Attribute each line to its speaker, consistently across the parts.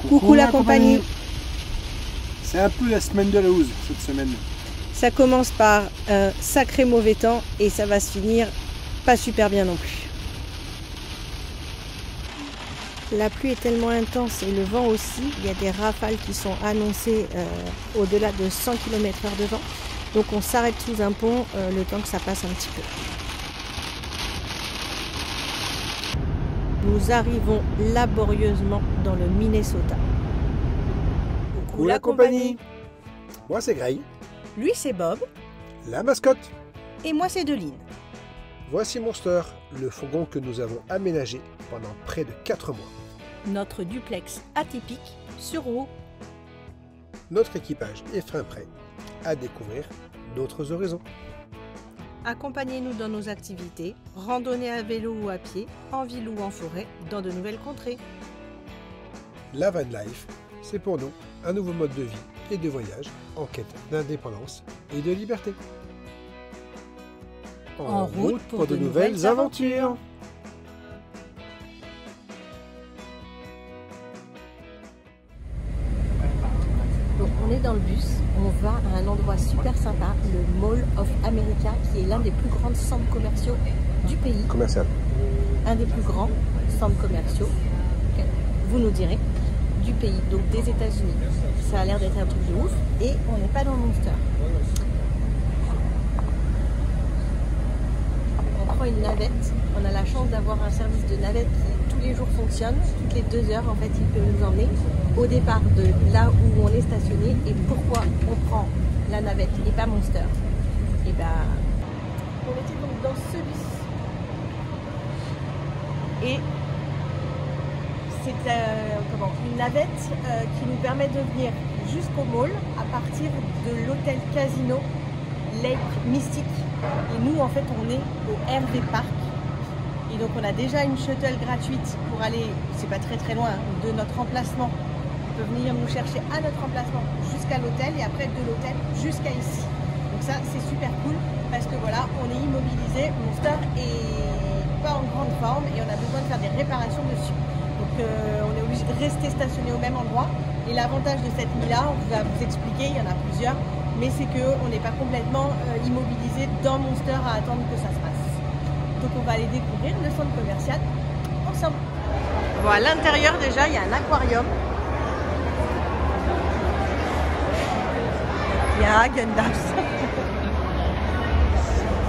Speaker 1: Coucou la compagnie.
Speaker 2: C'est un peu la semaine de la housse cette semaine.
Speaker 1: Ça commence par un sacré mauvais temps et ça va se finir pas super bien non plus. La pluie est tellement intense et le vent aussi. Il y a des rafales qui sont annoncées au-delà de 100 km/h de vent. Donc on s'arrête sous un pont le temps que ça passe un petit peu. Nous arrivons laborieusement dans le Minnesota.
Speaker 2: Coucou la compagnie. Moi c'est Gray.
Speaker 1: Lui c'est Bob.
Speaker 2: La mascotte.
Speaker 1: Et moi c'est Deline.
Speaker 2: Voici Monster, le fourgon que nous avons aménagé pendant près de 4 mois.
Speaker 1: Notre duplex atypique sur roue.
Speaker 2: Notre équipage est fin prêt à découvrir d'autres horizons.
Speaker 1: Accompagnez-nous dans nos activités, randonnée à vélo ou à pied, en ville ou en forêt, dans de nouvelles contrées.
Speaker 2: La van life, c'est pour nous un nouveau mode de vie et de voyage en quête d'indépendance et de liberté.
Speaker 1: En route pour de nouvelles aventures. Donc on est dans le bus, on va à un endroit super sympa, le Mall of America, qui est l'un des plus grands centres commerciaux du pays.
Speaker 2: Commercial.
Speaker 1: Un des plus grands centres commerciaux, vous nous direz, du pays, donc des États-Unis. Ça a l'air d'être un truc de ouf et on n'est pas dans le Monster. On prend une navette, on a la chance d'avoir un service de navette qui tous les jours fonctionne, toutes les 2 heures en fait il peut nous emmener au départ de là où on est stationné. Et pourquoi on prend la navette et pas Monster? Et ben on était donc dans ce bus et c'est une navette qui nous permet de venir jusqu'au mall à partir de l'hôtel Casino Lake Mystic. Et nous, en fait, on est au RV Park. Et donc, on a déjà une shuttle gratuite pour aller, c'est pas très loin, de notre emplacement. On peut venir nous chercher à notre emplacement jusqu'à l'hôtel et après de l'hôtel jusqu'à ici. Donc ça, c'est super cool parce que voilà, on est immobilisé. Monster est pas en grande forme et on a besoin de faire des réparations dessus. Donc on est obligé de rester stationné au même endroit. Et l'avantage de cette nuit-là, on va vous expliquer, il y en a plusieurs, mais c'est qu'on n'est pas complètement immobilisé dans Monster à attendre que ça se passe. Donc on va aller découvrir le centre commercial ensemble. Bon, à l'intérieur déjà, il y a un aquarium. Il y a Gundams.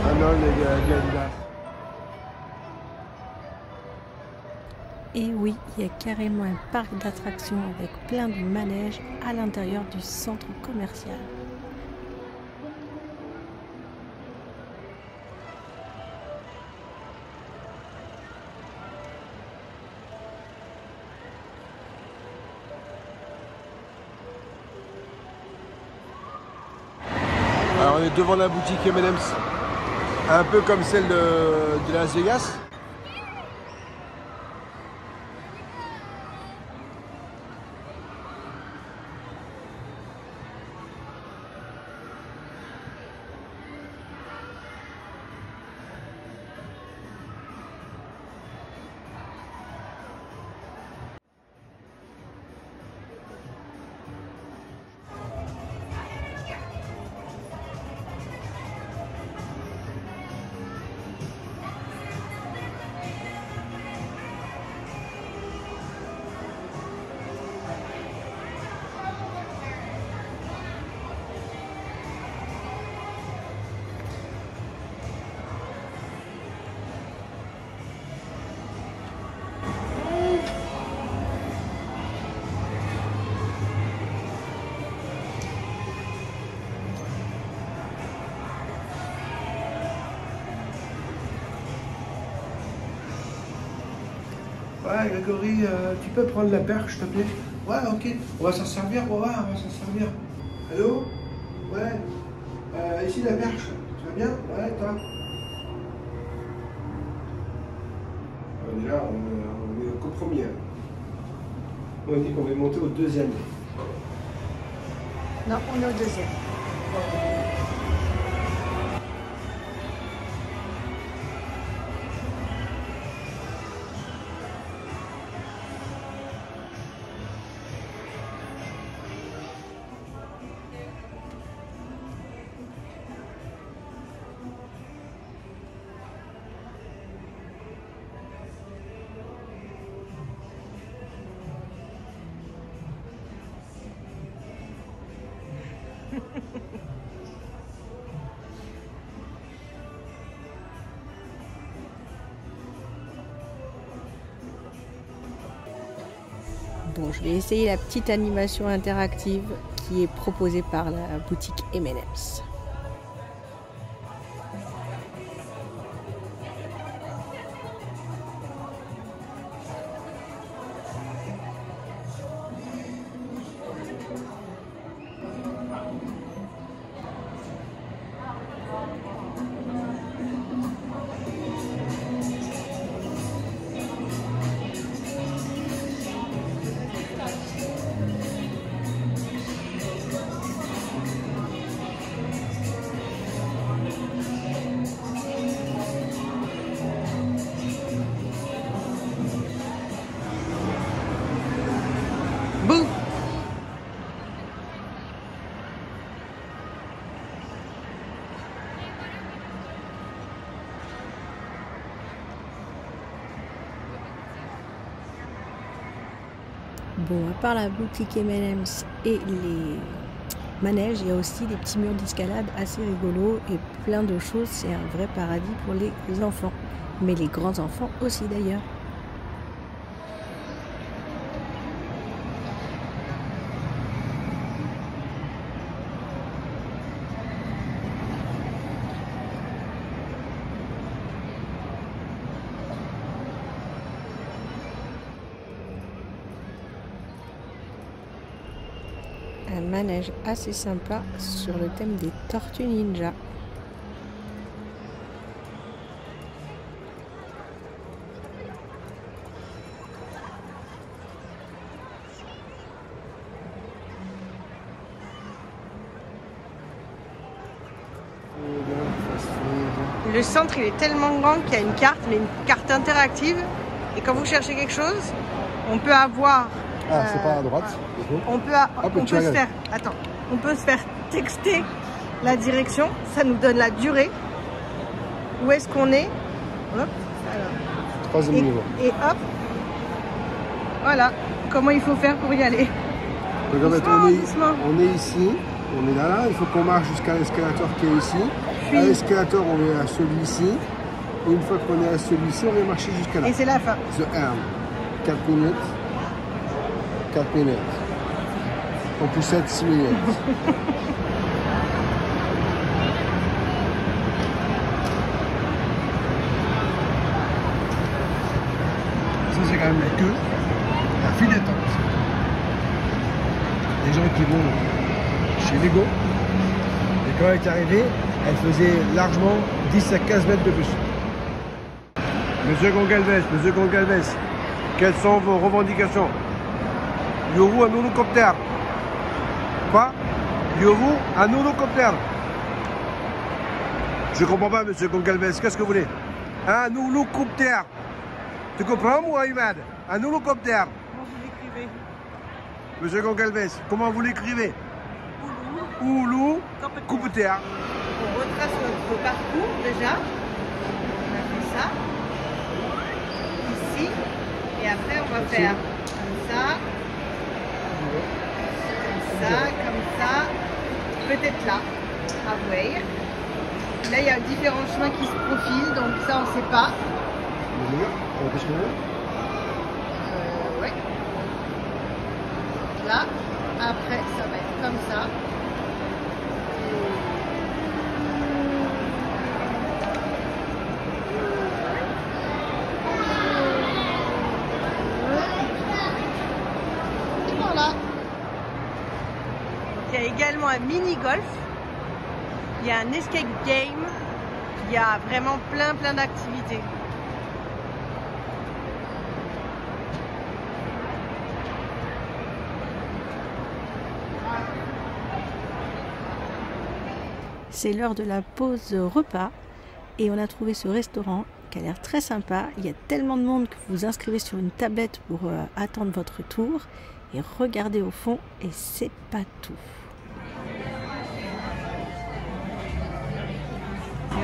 Speaker 2: Ah non, les gars.
Speaker 1: Et oui, il y a carrément un parc d'attractions avec plein de manèges à l'intérieur du centre commercial.
Speaker 2: Alors on est devant la boutique M&M's, un peu comme celle de Las Vegas. Ouais, Grégory, tu peux prendre la perche, s'il te plaît? Ouais, ok. On va s'en servir, on va s'en servir. Allô? Ouais. Ici la perche. Tu vas bien? Ouais, toi? Déjà, on est au compromis. On dit qu'on va monter au 2e.
Speaker 1: Non, on est au 2e. Bon, je vais essayer la petite animation interactive qui est proposée par la boutique M&M's. Bouh! Bon, à part la boutique M&M's et les manèges, il y a aussi des petits murs d'escalade assez rigolos et plein de choses. C'est un vrai paradis pour les enfants, mais les grands enfants aussi d'ailleurs. Un manège assez sympa sur le thème des tortues ninja. Le centre il est tellement grand qu'il y a une carte, mais une carte interactive. Et quand vous cherchez quelque chose, on peut avoir...
Speaker 2: Ah, c'est pas à droite.
Speaker 1: On peut se faire texter la direction, ça nous donne la durée. Où est-ce qu'on est? Hop,
Speaker 2: Troisième niveau.
Speaker 1: Et hop, voilà comment il faut faire pour y aller.
Speaker 2: Donc en fait, on est ici, on est là, il faut qu'on marche jusqu'à l'escalator qui est ici.
Speaker 1: Puis,
Speaker 2: à l'escalator, on est à celui-ci. Et une fois qu'on est à celui-ci, on va marcher jusqu'à là.
Speaker 1: Et c'est la fin.
Speaker 2: The end. 4 minutes. 4 minutes. On poussette 6 minutes. Ça, c'est quand même la queue, la file d'attente. Les gens qui vont chez Lego, et quand elle est arrivée, elle faisait largement 10 à 15 mètres de plus. Monsieur Gongalves, quelles sont vos revendications? Yoru un hélicoptère. Quoi? Yoru un hélicoptère. Je comprends pas, monsieur Gongalves, qu'est-ce que vous voulez? Un hélicoptère. Tu comprends, moi, Imad? Un hélicoptère.
Speaker 1: Comment vous l'écrivez?
Speaker 2: Monsieur Gongalves, comment vous l'écrivez? Oulou, coupe-terre.
Speaker 1: On retrace notre parcours déjà. On a fait ça. Ici. Et après, on va faire comme ça. Comme ça, peut-être là, à voir. Là, il y a différents chemins qui se profilent, donc ça, on ne sait pas. Ouais. Là, après, ça va être comme ça. Et voilà. Il y a également un mini-golf, il y a un escape game, il y a vraiment plein d'activités. C'est l'heure de la pause repas et on a trouvé ce restaurant qui a l'air très sympa. Il y a tellement de monde que vous vous inscrivez sur une tablette pour attendre votre tour et regardez au fond et c'est pas tout.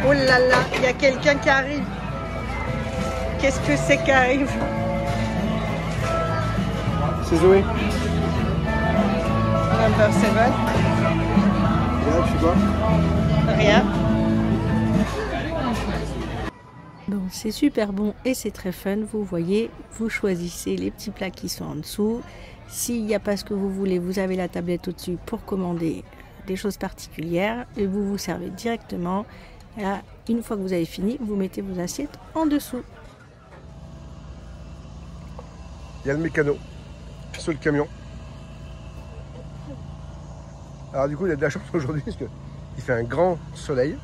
Speaker 1: Oh là là, il y a quelqu'un qui arrive. Qu'est-ce que c'est qui arrive?
Speaker 2: C'est Zoé.
Speaker 1: Number 7.
Speaker 2: Ouais, tu vois.
Speaker 1: Rien.
Speaker 3: Bon,
Speaker 1: c'est super bon et c'est très fun. Vous voyez, vous choisissez les petits plats qui sont en dessous. S'il n'y a pas ce que vous voulez, vous avez la tablette au-dessus pour commander des choses particulières et vous vous servez directement. Et là, une fois que vous avez fini, vous mettez vos assiettes en dessous.
Speaker 2: Il y a le mécano sur le camion. Alors du coup, il y a de la chance aujourd'hui parce qu'il fait un grand soleil.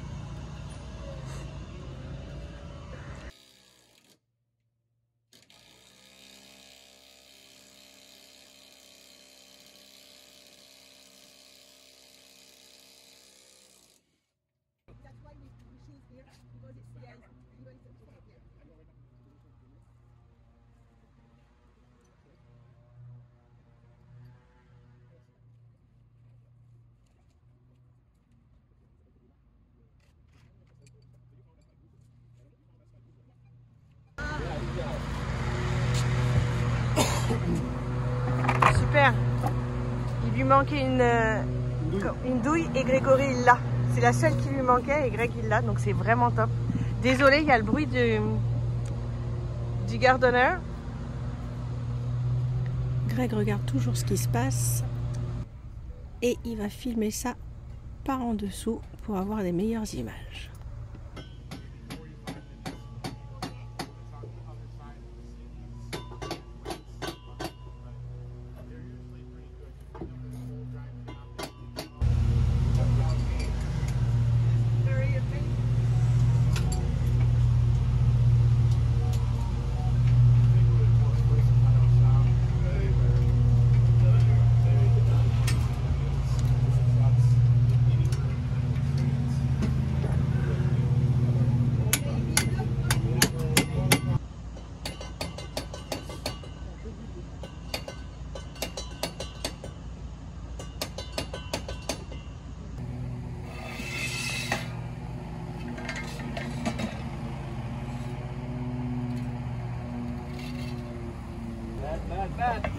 Speaker 1: Super. Il lui manquait une douille et Grégory il l'a. C'est la seule qui lui manquait et Greg il l'a, donc c'est vraiment top. Désolé, il y a le bruit du gardeneur. Greg regarde toujours ce qui se passe et il va filmer ça par en dessous pour avoir les meilleures images. Bad.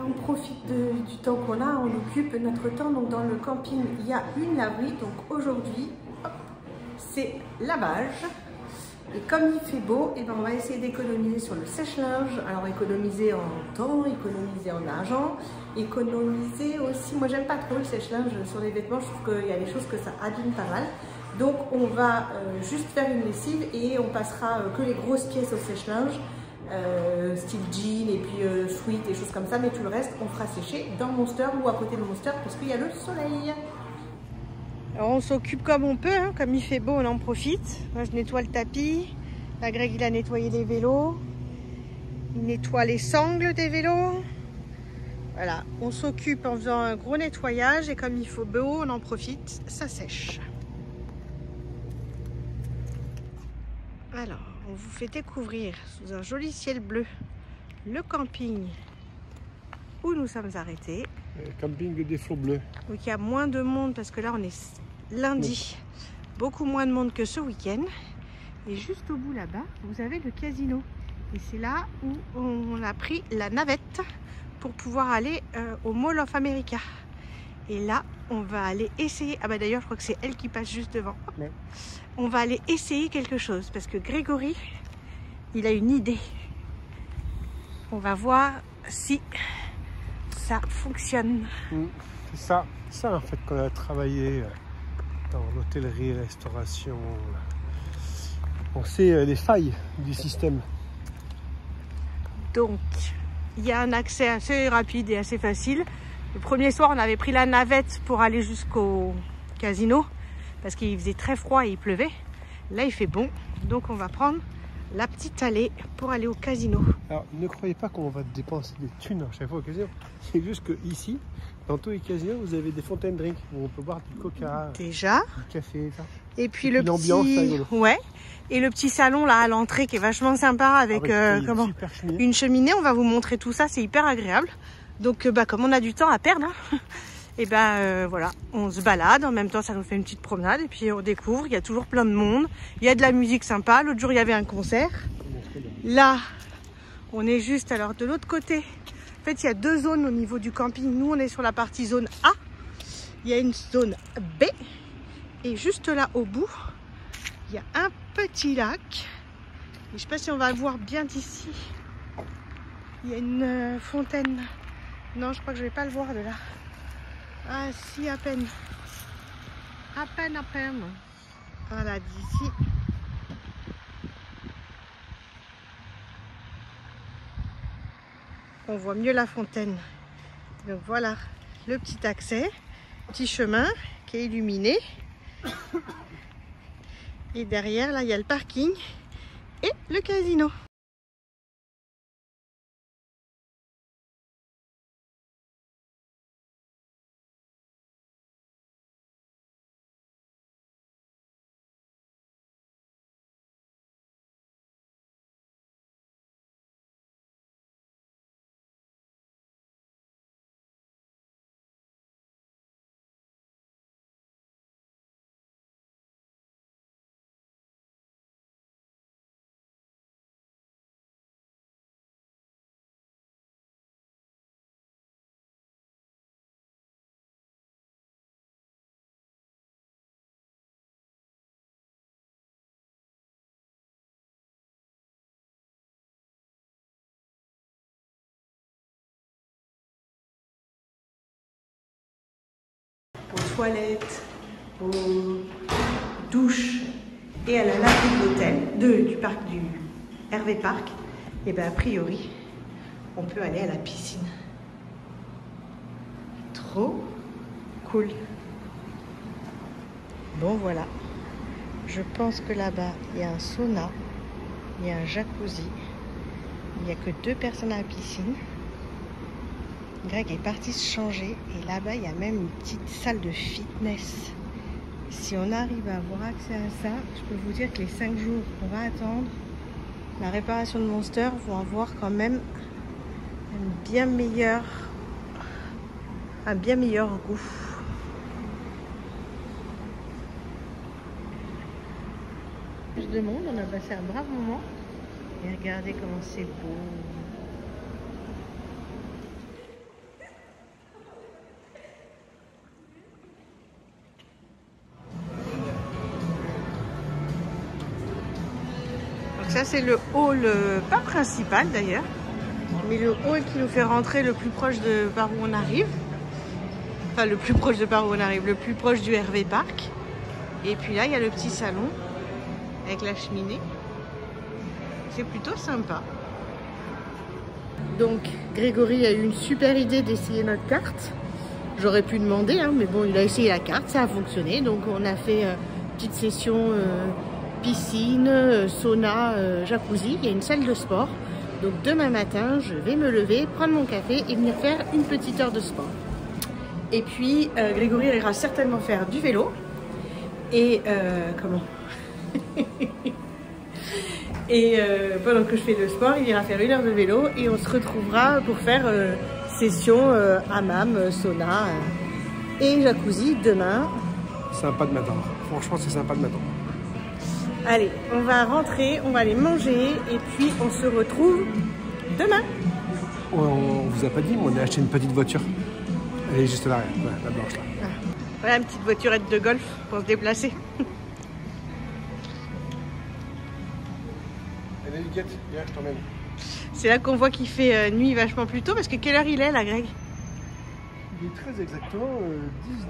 Speaker 1: On profite du temps qu'on a, on occupe notre temps. Donc dans le camping, il y a une laverie. Donc aujourd'hui, c'est lavage. Et comme il fait beau, et ben on va essayer d'économiser sur le sèche-linge. Alors économiser en temps, économiser en argent, économiser aussi. Moi j'aime pas trop le sèche-linge sur les vêtements. Je trouve qu'il y a des choses que ça abîme pas mal. Donc on va juste faire une lessive et on passera que les grosses pièces au sèche-linge. Style jean et puis sweat et choses comme ça, mais tout le reste on fera sécher dans Monster ou à côté de Monster parce qu'il y a le soleil. Alors on s'occupe comme on peut, hein. Comme il fait beau on en profite. Moi je nettoie le tapis, la Greg il a nettoyé les vélos, il nettoie les sangles des vélos. Voilà, on s'occupe en faisant un gros nettoyage et comme il faut beau on en profite, ça sèche. Alors on vous fait découvrir sous un joli ciel bleu le camping où nous sommes arrêtés.
Speaker 2: Camping des Flots Bleus.
Speaker 1: Donc il y a moins de monde parce que là on est lundi. Beaucoup moins de monde que ce week-end. Et juste au bout là-bas, vous avez le casino. Et c'est là où on a pris la navette pour pouvoir aller au Mall of America. Et là, on va aller essayer. Ah bah d'ailleurs, je crois que c'est elle qui passe juste devant. Ouais. On va aller essayer quelque chose parce que Grégory, il a une idée. On va voir si ça fonctionne.
Speaker 2: C'est ça en fait qu'on a travaillé dans l'hôtellerie, restauration. On sait les failles du système.
Speaker 1: Donc, il y a un accès assez rapide et assez facile. Le premier soir, on avait pris la navette pour aller jusqu'au casino parce qu'il faisait très froid et il pleuvait. Là, il fait bon, donc on va prendre la petite allée pour aller au casino.
Speaker 2: Alors, ne croyez pas qu'on va dépenser des thunes à chaque fois au casino. C'est juste que ici, Dans tous les casinos, vous avez des fontaines drink où on peut boire du coca,
Speaker 1: Déjà.
Speaker 2: du café, ça.
Speaker 1: Et puis le
Speaker 2: ambiance,
Speaker 1: petit, ouais. Et le petit salon là à l'entrée qui est vachement sympa avec une cheminée. On va vous montrer tout ça, c'est hyper agréable. Donc comme on a du temps à perdre, hein, et voilà, on se balade. En même temps, ça nous fait une petite promenade et puis on découvre. Il y a toujours plein de monde. Il y a de la musique sympa. L'autre jour, il y avait un concert. Là, on est juste alors de l'autre côté. En fait, il y a deux zones au niveau du camping. Nous, on est sur la partie zone A. Il y a une zone B. Et juste là, au bout, il y a un petit lac. Et je ne sais pas si on va le voir bien d'ici. Il y a une fontaine. Non, je crois que je ne vais pas le voir de là. Ah si, à peine. À peine, à peine. Voilà, d'ici. On voit mieux la fontaine. Donc voilà le petit accès, petit chemin qui est illuminé. Et derrière, là, il y a le parking et le casino. Aux toilettes, aux douches et à la laverie de l'hôtel, du parc du Hervé Park, et bien a priori, on peut aller à la piscine. Trop cool. Bon voilà, je pense que là-bas, il y a un sauna, il y a un jacuzzi, il n'y a que 2 personnes à la piscine. Greg est parti se changer et là-bas il y a même une petite salle de fitness. Si on arrive à avoir accès à ça, je peux vous dire que les 5 jours qu'on va attendre la réparation de Monster vont avoir quand même un bien meilleur goût. Plus de monde, on a passé un brave moment et regardez comment c'est beau. Ça c'est le hall, pas principal d'ailleurs, mais le hall qui nous fait rentrer le plus proche de par où on arrive. Enfin le plus proche de par où on arrive, le plus proche du Hervé Park. Et puis là il y a le petit salon avec la cheminée. C'est plutôt sympa. Donc Grégory a eu une super idée d'essayer notre carte. J'aurais pu demander, hein, mais bon il a essayé la carte, ça a fonctionné. Donc on a fait une petite session piscine, sauna, jacuzzi, il y a une salle de sport. Donc demain matin, je vais me lever, prendre mon café et venir faire une petite heure de sport. Et puis, Grégory ira certainement faire du vélo. Et et pendant que je fais le sport, il ira faire 1 heure de vélo et on se retrouvera pour faire session hammam, sauna et jacuzzi demain.
Speaker 2: Sympa de m'attendre. Franchement, c'est sympa de m'attendre.
Speaker 1: Allez, on va rentrer, on va aller manger et puis on se retrouve demain.
Speaker 2: On vous a pas dit, mais on a acheté une petite voiture. Elle est juste là, la blanche là.
Speaker 1: Ah. Voilà une petite voiturette de golf pour se déplacer.
Speaker 2: Elle est Luquette, viens, je t'emmène.
Speaker 1: C'est là qu'on voit qu'il fait nuit vachement plus tôt parce que quelle heure il est là, Greg?
Speaker 2: Il est très exactement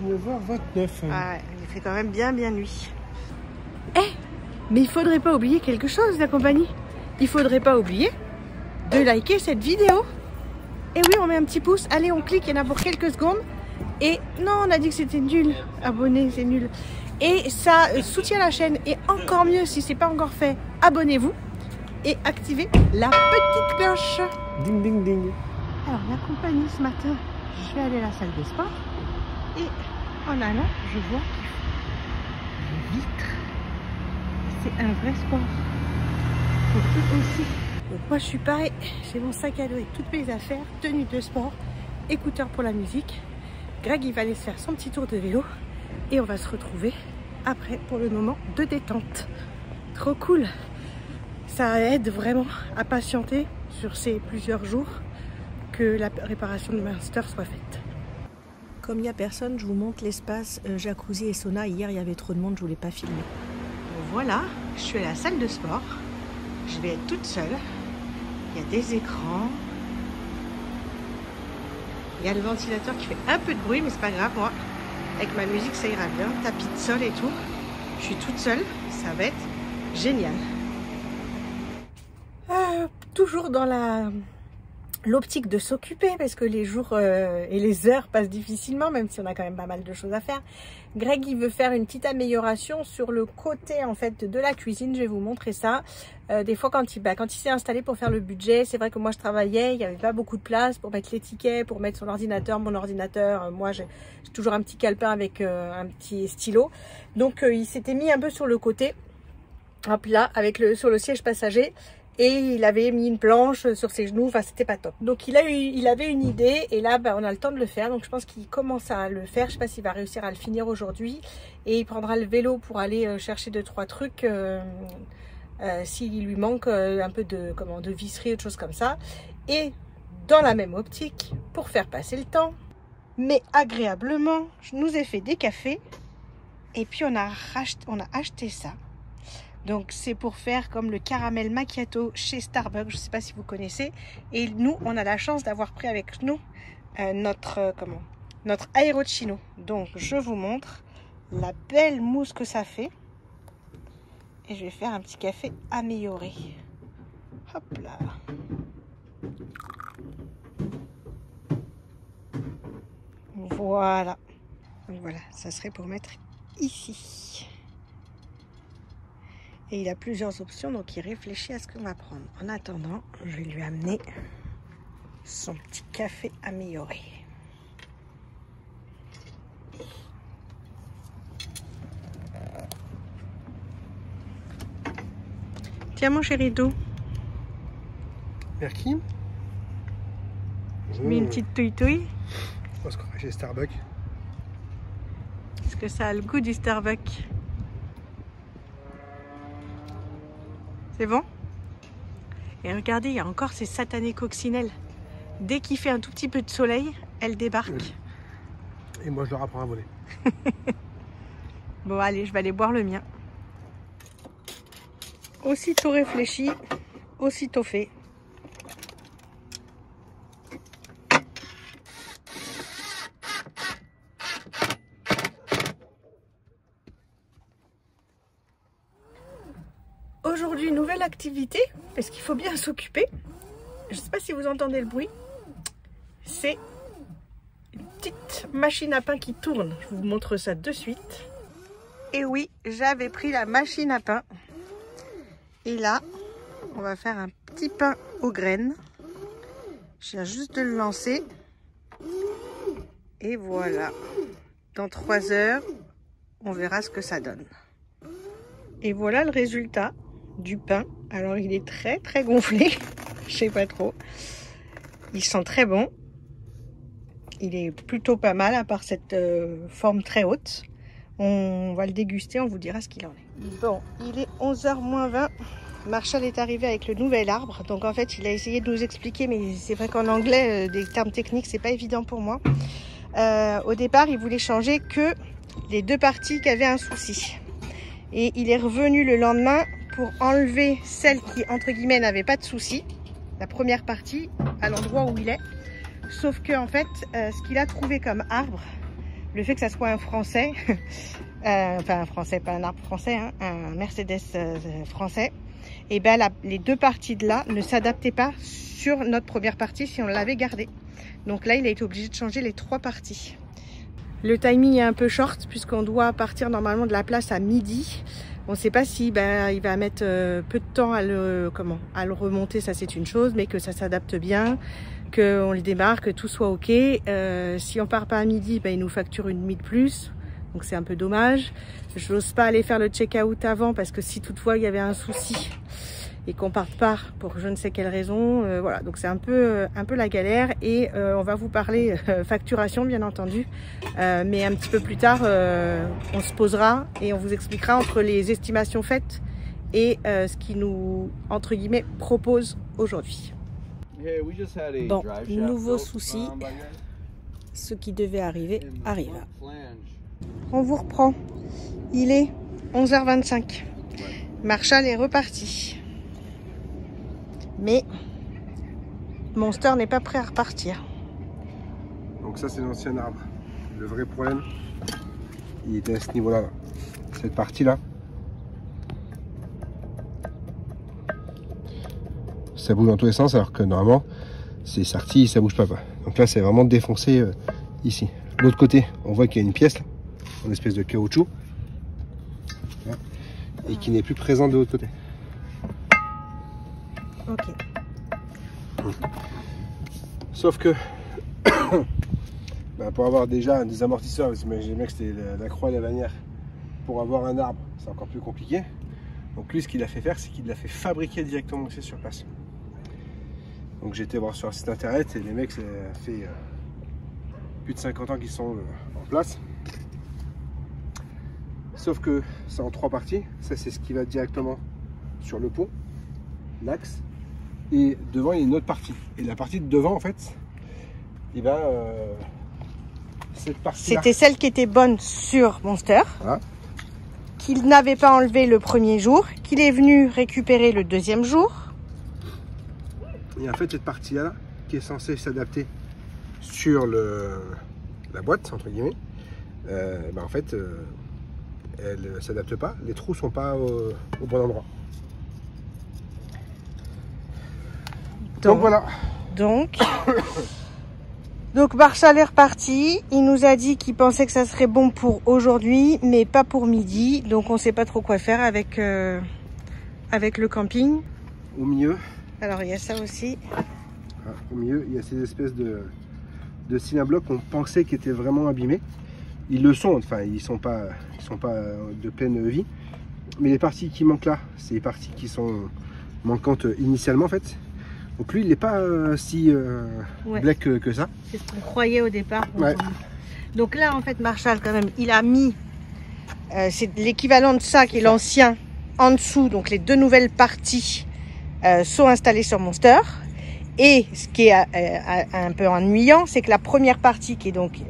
Speaker 2: 19h29.
Speaker 1: Ah, il fait quand même bien nuit. Mais il faudrait pas oublier quelque chose, la compagnie. Il faudrait pas oublier de liker cette vidéo. Et oui, on met un petit pouce. Allez, on clique, il y en a pour quelques secondes. Et non, on a dit que c'était nul. Abonnez, c'est nul. Et ça soutient la chaîne. Et encore mieux, si c'est pas encore fait, abonnez-vous. Et activez la petite cloche.
Speaker 2: Ding, ding, ding.
Speaker 1: Alors, la compagnie ce matin, je vais aller à la salle de sport et en allant, je vois les vitres. C'est un vrai sport. Pour eux aussi. Donc moi je suis pareil, j'ai mon sac à dos avec toutes mes affaires, tenue de sport, écouteurs pour la musique. Greg il va aller se faire son petit tour de vélo et on va se retrouver après pour le moment de détente. Trop cool. Ça aide vraiment à patienter sur ces plusieurs jours que la réparation de Master soit faite. Comme il n'y a personne, je vous montre l'espace jacuzzi et sauna. Hier il y avait trop de monde, je ne voulais pas filmer. Donc voilà, je suis à la salle de sport. Je vais être toute seule. Il y a des écrans. Il y a le ventilateur qui fait un peu de bruit, mais c'est pas grave, moi. Avec ma musique, ça ira bien. Tapis de sol et tout. Je suis toute seule. Ça va être génial. Toujours dans l'optique de s'occuper, parce que les jours et les heures passent difficilement, même si on a quand même pas mal de choses à faire. Greg, il veut faire une petite amélioration sur le côté en fait de la cuisine. Je vais vous montrer ça. Des fois, quand il s'est installé pour faire le budget, c'est vrai que moi je travaillais, il n'y avait pas beaucoup de place pour mettre les tickets, pour mettre son ordinateur, mon ordinateur. Moi, j'ai toujours un petit calepin avec un petit stylo. Donc, il s'était mis un peu sur le côté, hop là, avec sur le siège passager. Et il avait mis une planche sur ses genoux, enfin c'était pas top. Donc il avait une idée et là on a le temps de le faire. Donc je pense qu'il commence à le faire. Je sais pas s'il va réussir à le finir aujourd'hui. Et il prendra le vélo pour aller chercher 2-3 trucs s'il lui manque un peu de visserie ou de choses comme ça. Et dans la même optique, pour faire passer le temps, mais agréablement, je nous ai fait des cafés et puis on a acheté ça. Donc c'est pour faire comme le caramel macchiato chez Starbucks, je ne sais pas si vous connaissez. Et nous, on a la chance d'avoir pris avec nous notre aerochino. Donc je vous montre la belle mousse que ça fait. Et je vais faire un petit café amélioré. Hop là. Voilà. Donc voilà, ça serait pour mettre ici. Et il a plusieurs options, donc il réfléchit à ce qu'on va prendre. En attendant, je vais lui amener son petit café amélioré. Tiens mon chéri d'eau.
Speaker 2: Merci.
Speaker 1: Je mets une petite touille-touille.
Speaker 2: Parce qu'on va chez Starbucks.
Speaker 1: Est-ce que ça a le goût du Starbucks? C'est bon? Et regardez, il y a encore ces satanées coccinelles. Dès qu'il fait un tout petit peu de soleil, elles débarquent.
Speaker 2: Et moi, je leur apprends à voler.
Speaker 1: Bon, allez, je vais aller boire le mien. Aussitôt réfléchi, aussitôt fait. Aujourd'hui, nouvelle activité, parce qu'il faut bien s'occuper. Je ne sais pas si vous entendez le bruit. C'est une petite machine à pain qui tourne. Je vous montre ça de suite. Et oui, j'avais pris la machine à pain. Et là, on va faire un petit pain aux graines. Je viens juste de le lancer. Et voilà. Dans 3 heures, on verra ce que ça donne. Et voilà le résultat du pain. Alors il est très très gonflé, je sais pas trop. Il sent très bon. Il est plutôt pas mal à part cette forme très haute. On va le déguster, on vous dira ce qu'il en est. Bon, il est 11h moins 20. Marshall est arrivé avec le nouvel arbre. Donc en fait il a essayé de nous expliquer, mais c'est vrai qu'en anglais des termes techniques c'est pas évident pour moi. Au départ il voulait changer que les 2 parties qui avaient un souci. Et il est revenu le lendemain pour enlever celle qui, entre guillemets, n'avait pas de souci. La première partie, à l'endroit où il est. Sauf que, en fait, ce qu'il a trouvé comme arbre, le fait que ça soit un français, enfin un français, pas un arbre français, hein, un Mercedes français, et ben les 2 parties de là ne s'adaptaient pas sur notre première partie si on l'avait gardée. Donc là, il a été obligé de changer les 3 parties. Le timing est un peu short puisqu'on doit partir normalement de la place à midi. On ne sait pas si il va mettre peu de temps à le remonter, ça c'est une chose, mais que ça s'adapte bien, qu'on le démarre, que tout soit ok. Si on part pas à midi, il nous facture une demi de plus, donc c'est un peu dommage. Je n'ose pas aller faire le check-out avant parce que si toutefois il y avait un souci et qu'on parte pas pour je ne sais quelle raison, voilà, donc c'est un peu la galère et on va vous parler facturation bien entendu, mais un petit peu plus tard on se posera et on vous expliquera entre les estimations faites et ce qui nous entre guillemets propose aujourd'hui. Bon, nouveau souci, ce qui devait arriver arrive. On vous reprend, il est 11h25, Marshall est reparti. Mais Monster n'est pas prêt à repartir.
Speaker 2: Donc ça c'est l'ancien arbre. Le vrai problème, il était à ce niveau-là. Cette partie-là. Ça bouge dans tous les sens alors que normalement c'est sorti, ça bouge pas. Donc là c'est vraiment défoncé ici. De l'autre côté, on voit qu'il y a une pièce, là, une espèce de caoutchouc. Là, et qui n'est plus présente de l'autre côté.
Speaker 1: Ok.
Speaker 2: Sauf que pour avoir déjà des amortisseurs, imaginez bien que c'était la croix et la lanière, pour avoir un arbre, c'est encore plus compliqué. Donc lui, ce qu'il a fait faire, c'est qu'il l'a fait fabriquer directement ici sur place. Donc j'ai été voir sur un site internet et les mecs, ça fait plus de 50 ans qu'ils sont en place. Sauf que c'est en 3 parties. Ça, c'est ce qui va directement sur le pont, l'axe. Et devant, il y a une autre partie. Et la partie de devant, en fait, cette partie-là.
Speaker 1: C'était celle qui était bonne sur Monster,
Speaker 2: voilà.
Speaker 1: Qu'il n'avait pas enlevé le premier jour, qu'il est venu récupérer le deuxième jour.
Speaker 2: Et en fait, cette partie-là, qui est censée s'adapter sur la boîte, entre guillemets, en fait, elle ne s'adapte pas. Les trous ne sont pas au bon endroit. Donc voilà. Donc
Speaker 1: Marshall est reparti. Il nous a dit qu'il pensait que ça serait bon pour aujourd'hui, mais pas pour midi. Donc on ne sait pas trop quoi faire avec le camping.
Speaker 2: Au milieu.
Speaker 1: Alors il y a ça aussi.
Speaker 2: Ah, au milieu, il y a ces espèces de cylindres qu'on pensait qu'ils étaient vraiment abîmés. Ils le sont, enfin ils sont pas de pleine vie. Mais les parties qui manquent là, c'est les parties qui sont manquantes initialement en fait. Donc lui, il n'est pas si black que ça.
Speaker 1: C'est ce qu'on croyait au départ.
Speaker 2: Ouais.
Speaker 1: Donc là, en fait, Marshall, quand même, il a mis, c'est l'équivalent de ça qui est l'ancien en dessous. Donc les 2 nouvelles parties sont installées sur Monster. Et ce qui est un peu ennuyant, c'est que la première partie qui est donc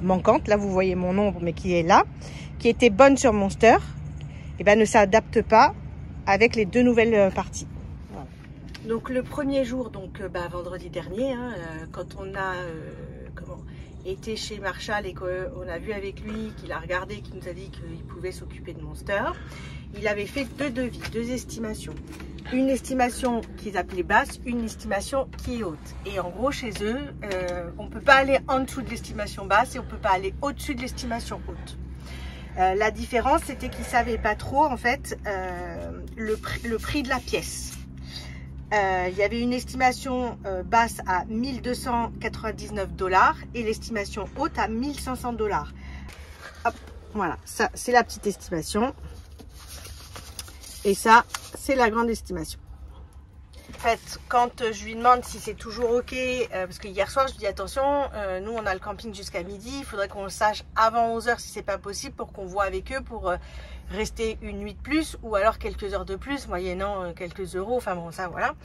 Speaker 1: manquante, là vous voyez mon ombre, mais qui est là, qui était bonne sur Monster, ne s'adapte pas avec les 2 nouvelles parties. Donc le premier jour, vendredi dernier, quand on a été chez Marshall et qu'on a vu avec lui, qu'il a regardé, qu'il nous a dit qu'il pouvait s'occuper de Monster, il avait fait 2 devis, 2 estimations. Une estimation qu'ils appelaient basse, une estimation qui est haute. Et en gros, chez eux, on ne peut pas aller en dessous de l'estimation basse et on ne peut pas aller au-dessus de l'estimation haute. La différence, c'était qu'ils ne savaient pas trop, en fait, le prix de la pièce. Il y avait une estimation basse à 1299 $ et l'estimation haute à 1500 $. Hop, voilà, ça c'est la petite estimation. Et ça, c'est la grande estimation. En fait, quand je lui demande si c'est toujours ok, parce que hier soir je lui dis attention, nous on a le camping jusqu'à midi, il faudrait qu'on le sache avant 11 h si c'est pas possible pour qu'on voit avec eux pour rester une nuit de plus ou alors quelques heures de plus moyennant quelques euros, enfin bon ça voilà.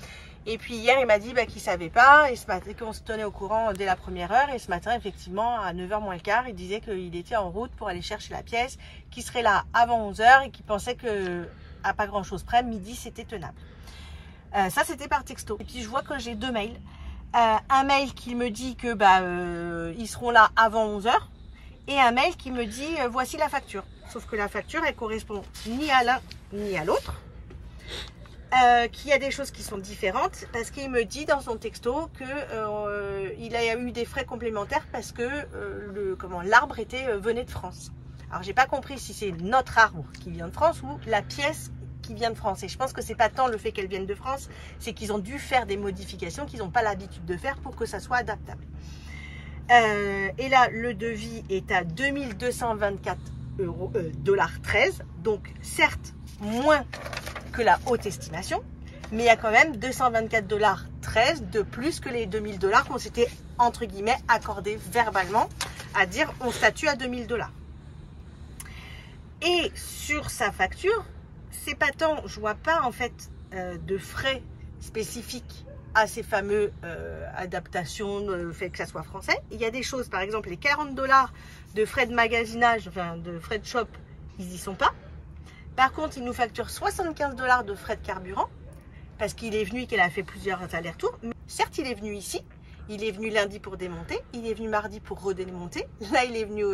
Speaker 1: Et puis hier il m'a dit qu'il savait pas et ce matin qu'on se tenait au courant dès la première heure et ce matin effectivement à 9 h moins le quart il disait qu'il était en route pour aller chercher la pièce, qu'il serait là avant 11 h et qu'il pensait que à pas grand chose près, midi c'était tenable. Ça c'était par texto. Et puis je vois que j'ai 2 mails. Un mail qui me dit que ils seront là avant 11 h et un mail qui me dit voici la facture. Sauf que la facture elle correspond ni à l'un ni à l'autre. Qu'il y a des choses qui sont différentes parce qu'il me dit dans son texto que il a eu des frais complémentaires parce que l'arbre venait de France. Alors j'ai pas compris si c'est notre arbre qui vient de France ou la pièce qui vient de France. Et je pense que c'est pas tant le fait qu'elles viennent de France, c'est qu'ils ont dû faire des modifications qu'ils n'ont pas l'habitude de faire pour que ça soit adaptable. Et là, le devis est à 2224 $13. Donc certes, moins que la haute estimation, mais il y a quand même 224 $13 de plus que les 2000 $ qu'on s'était entre guillemets accordé verbalement, à dire on statue à 2000 $. Et sur sa facture, c'est pas tant, je vois pas en fait de frais spécifiques à ces fameux adaptations, fait que ça soit français. Il y a des choses, par exemple les 40 $ de frais de magasinage, enfin de frais de shop, ils y sont pas. Par contre, il nous facture 75 $ de frais de carburant, parce qu'il est venu et qu'il a fait plusieurs allers-retours. Certes, il est venu ici, il est venu lundi pour démonter, il est venu mardi pour redémonter, là il est venu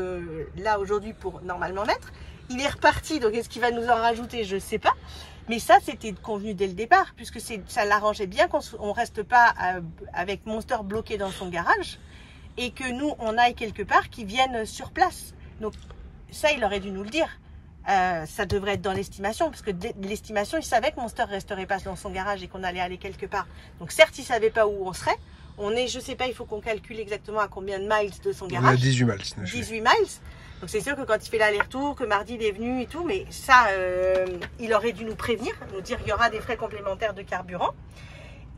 Speaker 1: là aujourd'hui pour normalement mettre, il est reparti, donc est-ce qu'il va nous en rajouter, je sais pas, mais ça c'était convenu dès le départ, puisque ça l'arrangeait bien qu'on ne reste pas avec Monster bloqué dans son garage, et que nous on aille quelque part, qui viennent sur place. Donc ça il aurait dû nous le dire. Ça devrait être dans l'estimation, parce que l'estimation, il savait que Monster resterait pas dans son garage et qu'on allait aller quelque part. Donc certes, il savait pas où on serait. On est, je sais pas, il faut qu'on calcule exactement à combien de miles de son garage.
Speaker 2: On a 18 miles.
Speaker 1: 18 miles. Donc c'est sûr que quand il fait l'aller-retour, que mardi il est venu et tout, mais ça, il aurait dû nous prévenir, nous dire qu'il y aura des frais complémentaires de carburant.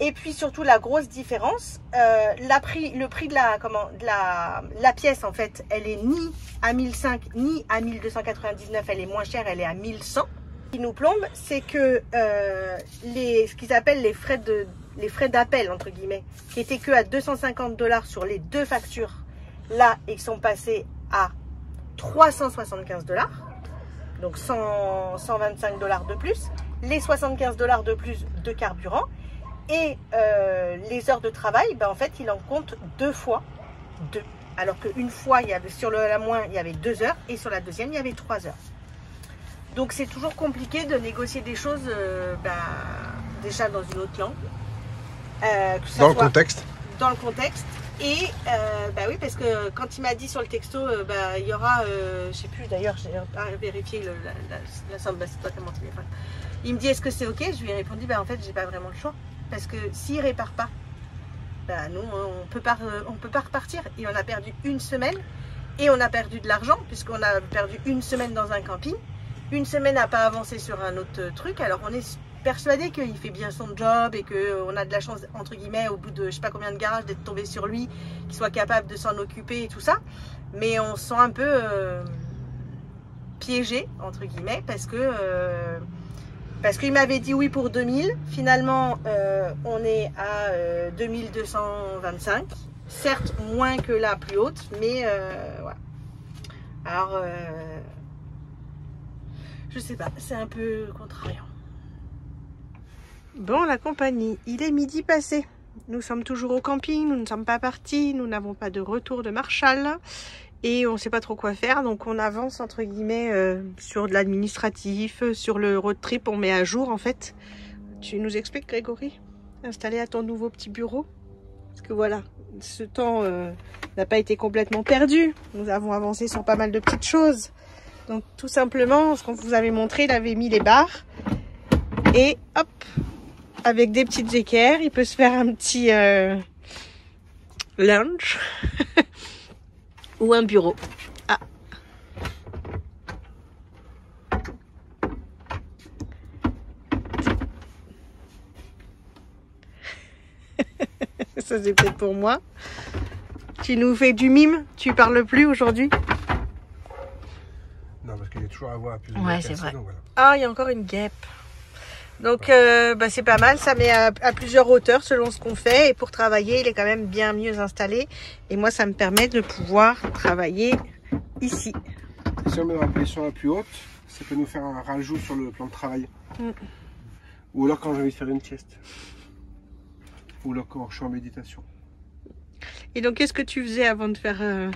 Speaker 1: Et puis surtout la grosse différence, le prix de la pièce en fait, elle est ni à 1005 ni à 1299, elle est moins chère, elle est à 1100. Ce qui nous plombe, c'est que ce qu'ils appellent les frais d'appel entre guillemets, qui étaient que à 250 $ sur les deux factures, là ils sont passés à 375 $, donc 125 $ de plus, les 75 $ de plus de carburant. Et les heures de travail, ben en fait, il en compte deux fois. Alors qu'une fois, sur la moins, il y avait 2 heures et sur la deuxième, il y avait 3 heures. Donc, c'est toujours compliqué de négocier des choses déjà dans une autre langue.
Speaker 2: Dans le contexte.
Speaker 1: Dans le contexte. Et oui, parce que quand il m'a dit sur le texto, il y aura, je sais plus d'ailleurs, j'ai pas vérifié la somme, c'est toi qui as mon téléphone. Il me dit, est-ce que c'est ok? Je lui ai répondu, en fait, j'ai pas vraiment le choix. Parce que s'il répare pas, nous, on peut pas repartir. Et on a perdu une semaine. Et on a perdu de l'argent, puisqu'on a perdu une semaine dans un camping. Une semaine à pas avancer sur un autre truc. Alors on est persuadé qu'il fait bien son job et qu'on a de la chance, entre guillemets, au bout de je sais pas combien de garages, d'être tombé sur lui, qu'il soit capable de s'en occuper et tout ça. Mais on se sent un peu piégé, entre guillemets, parce qu'il m'avait dit oui pour 2000. Finalement, on est à 2225. Certes, moins que la plus haute, mais voilà. Alors, je sais pas, c'est un peu contrariant. Bon, la compagnie, il est midi passé. Nous sommes toujours au camping, nous ne sommes pas partis, nous n'avons pas de retour de Marshall. Et on ne sait pas trop quoi faire, donc on avance entre guillemets sur de l'administratif, sur le road trip, on met à jour en fait. Tu nous expliques, Grégory, installé à ton nouveau petit bureau? Parce que voilà, ce temps n'a pas été complètement perdu. Nous avons avancé sur pas mal de petites choses. Donc tout simplement, ce qu'on vous avait montré, il avait mis les barres. Et hop, avec des petites équerres, il peut se faire un petit lunch. Ou un bureau. Ah. Ça c'est peut-être pour moi. Tu nous fais du mime? Tu parles plus aujourd'hui?
Speaker 2: Non, parce qu'il y a toujours à voir à plus de
Speaker 1: ouais, c'est vrai.
Speaker 2: Voilà.
Speaker 1: Ah, il y a encore une guêpe. Donc c'est pas mal, ça met à plusieurs hauteurs selon ce qu'on fait. Et pour travailler, il est quand même bien mieux installé. Et moi, ça me permet de pouvoir travailler ici.
Speaker 2: Et si on met la position la plus haute, ça peut nous faire un rajout sur le plan de travail. Ou alors quand j'ai envie de faire une sieste. Ou alors quand je suis en méditation.
Speaker 1: Et donc, qu'est-ce que tu faisais avant de faire
Speaker 2: En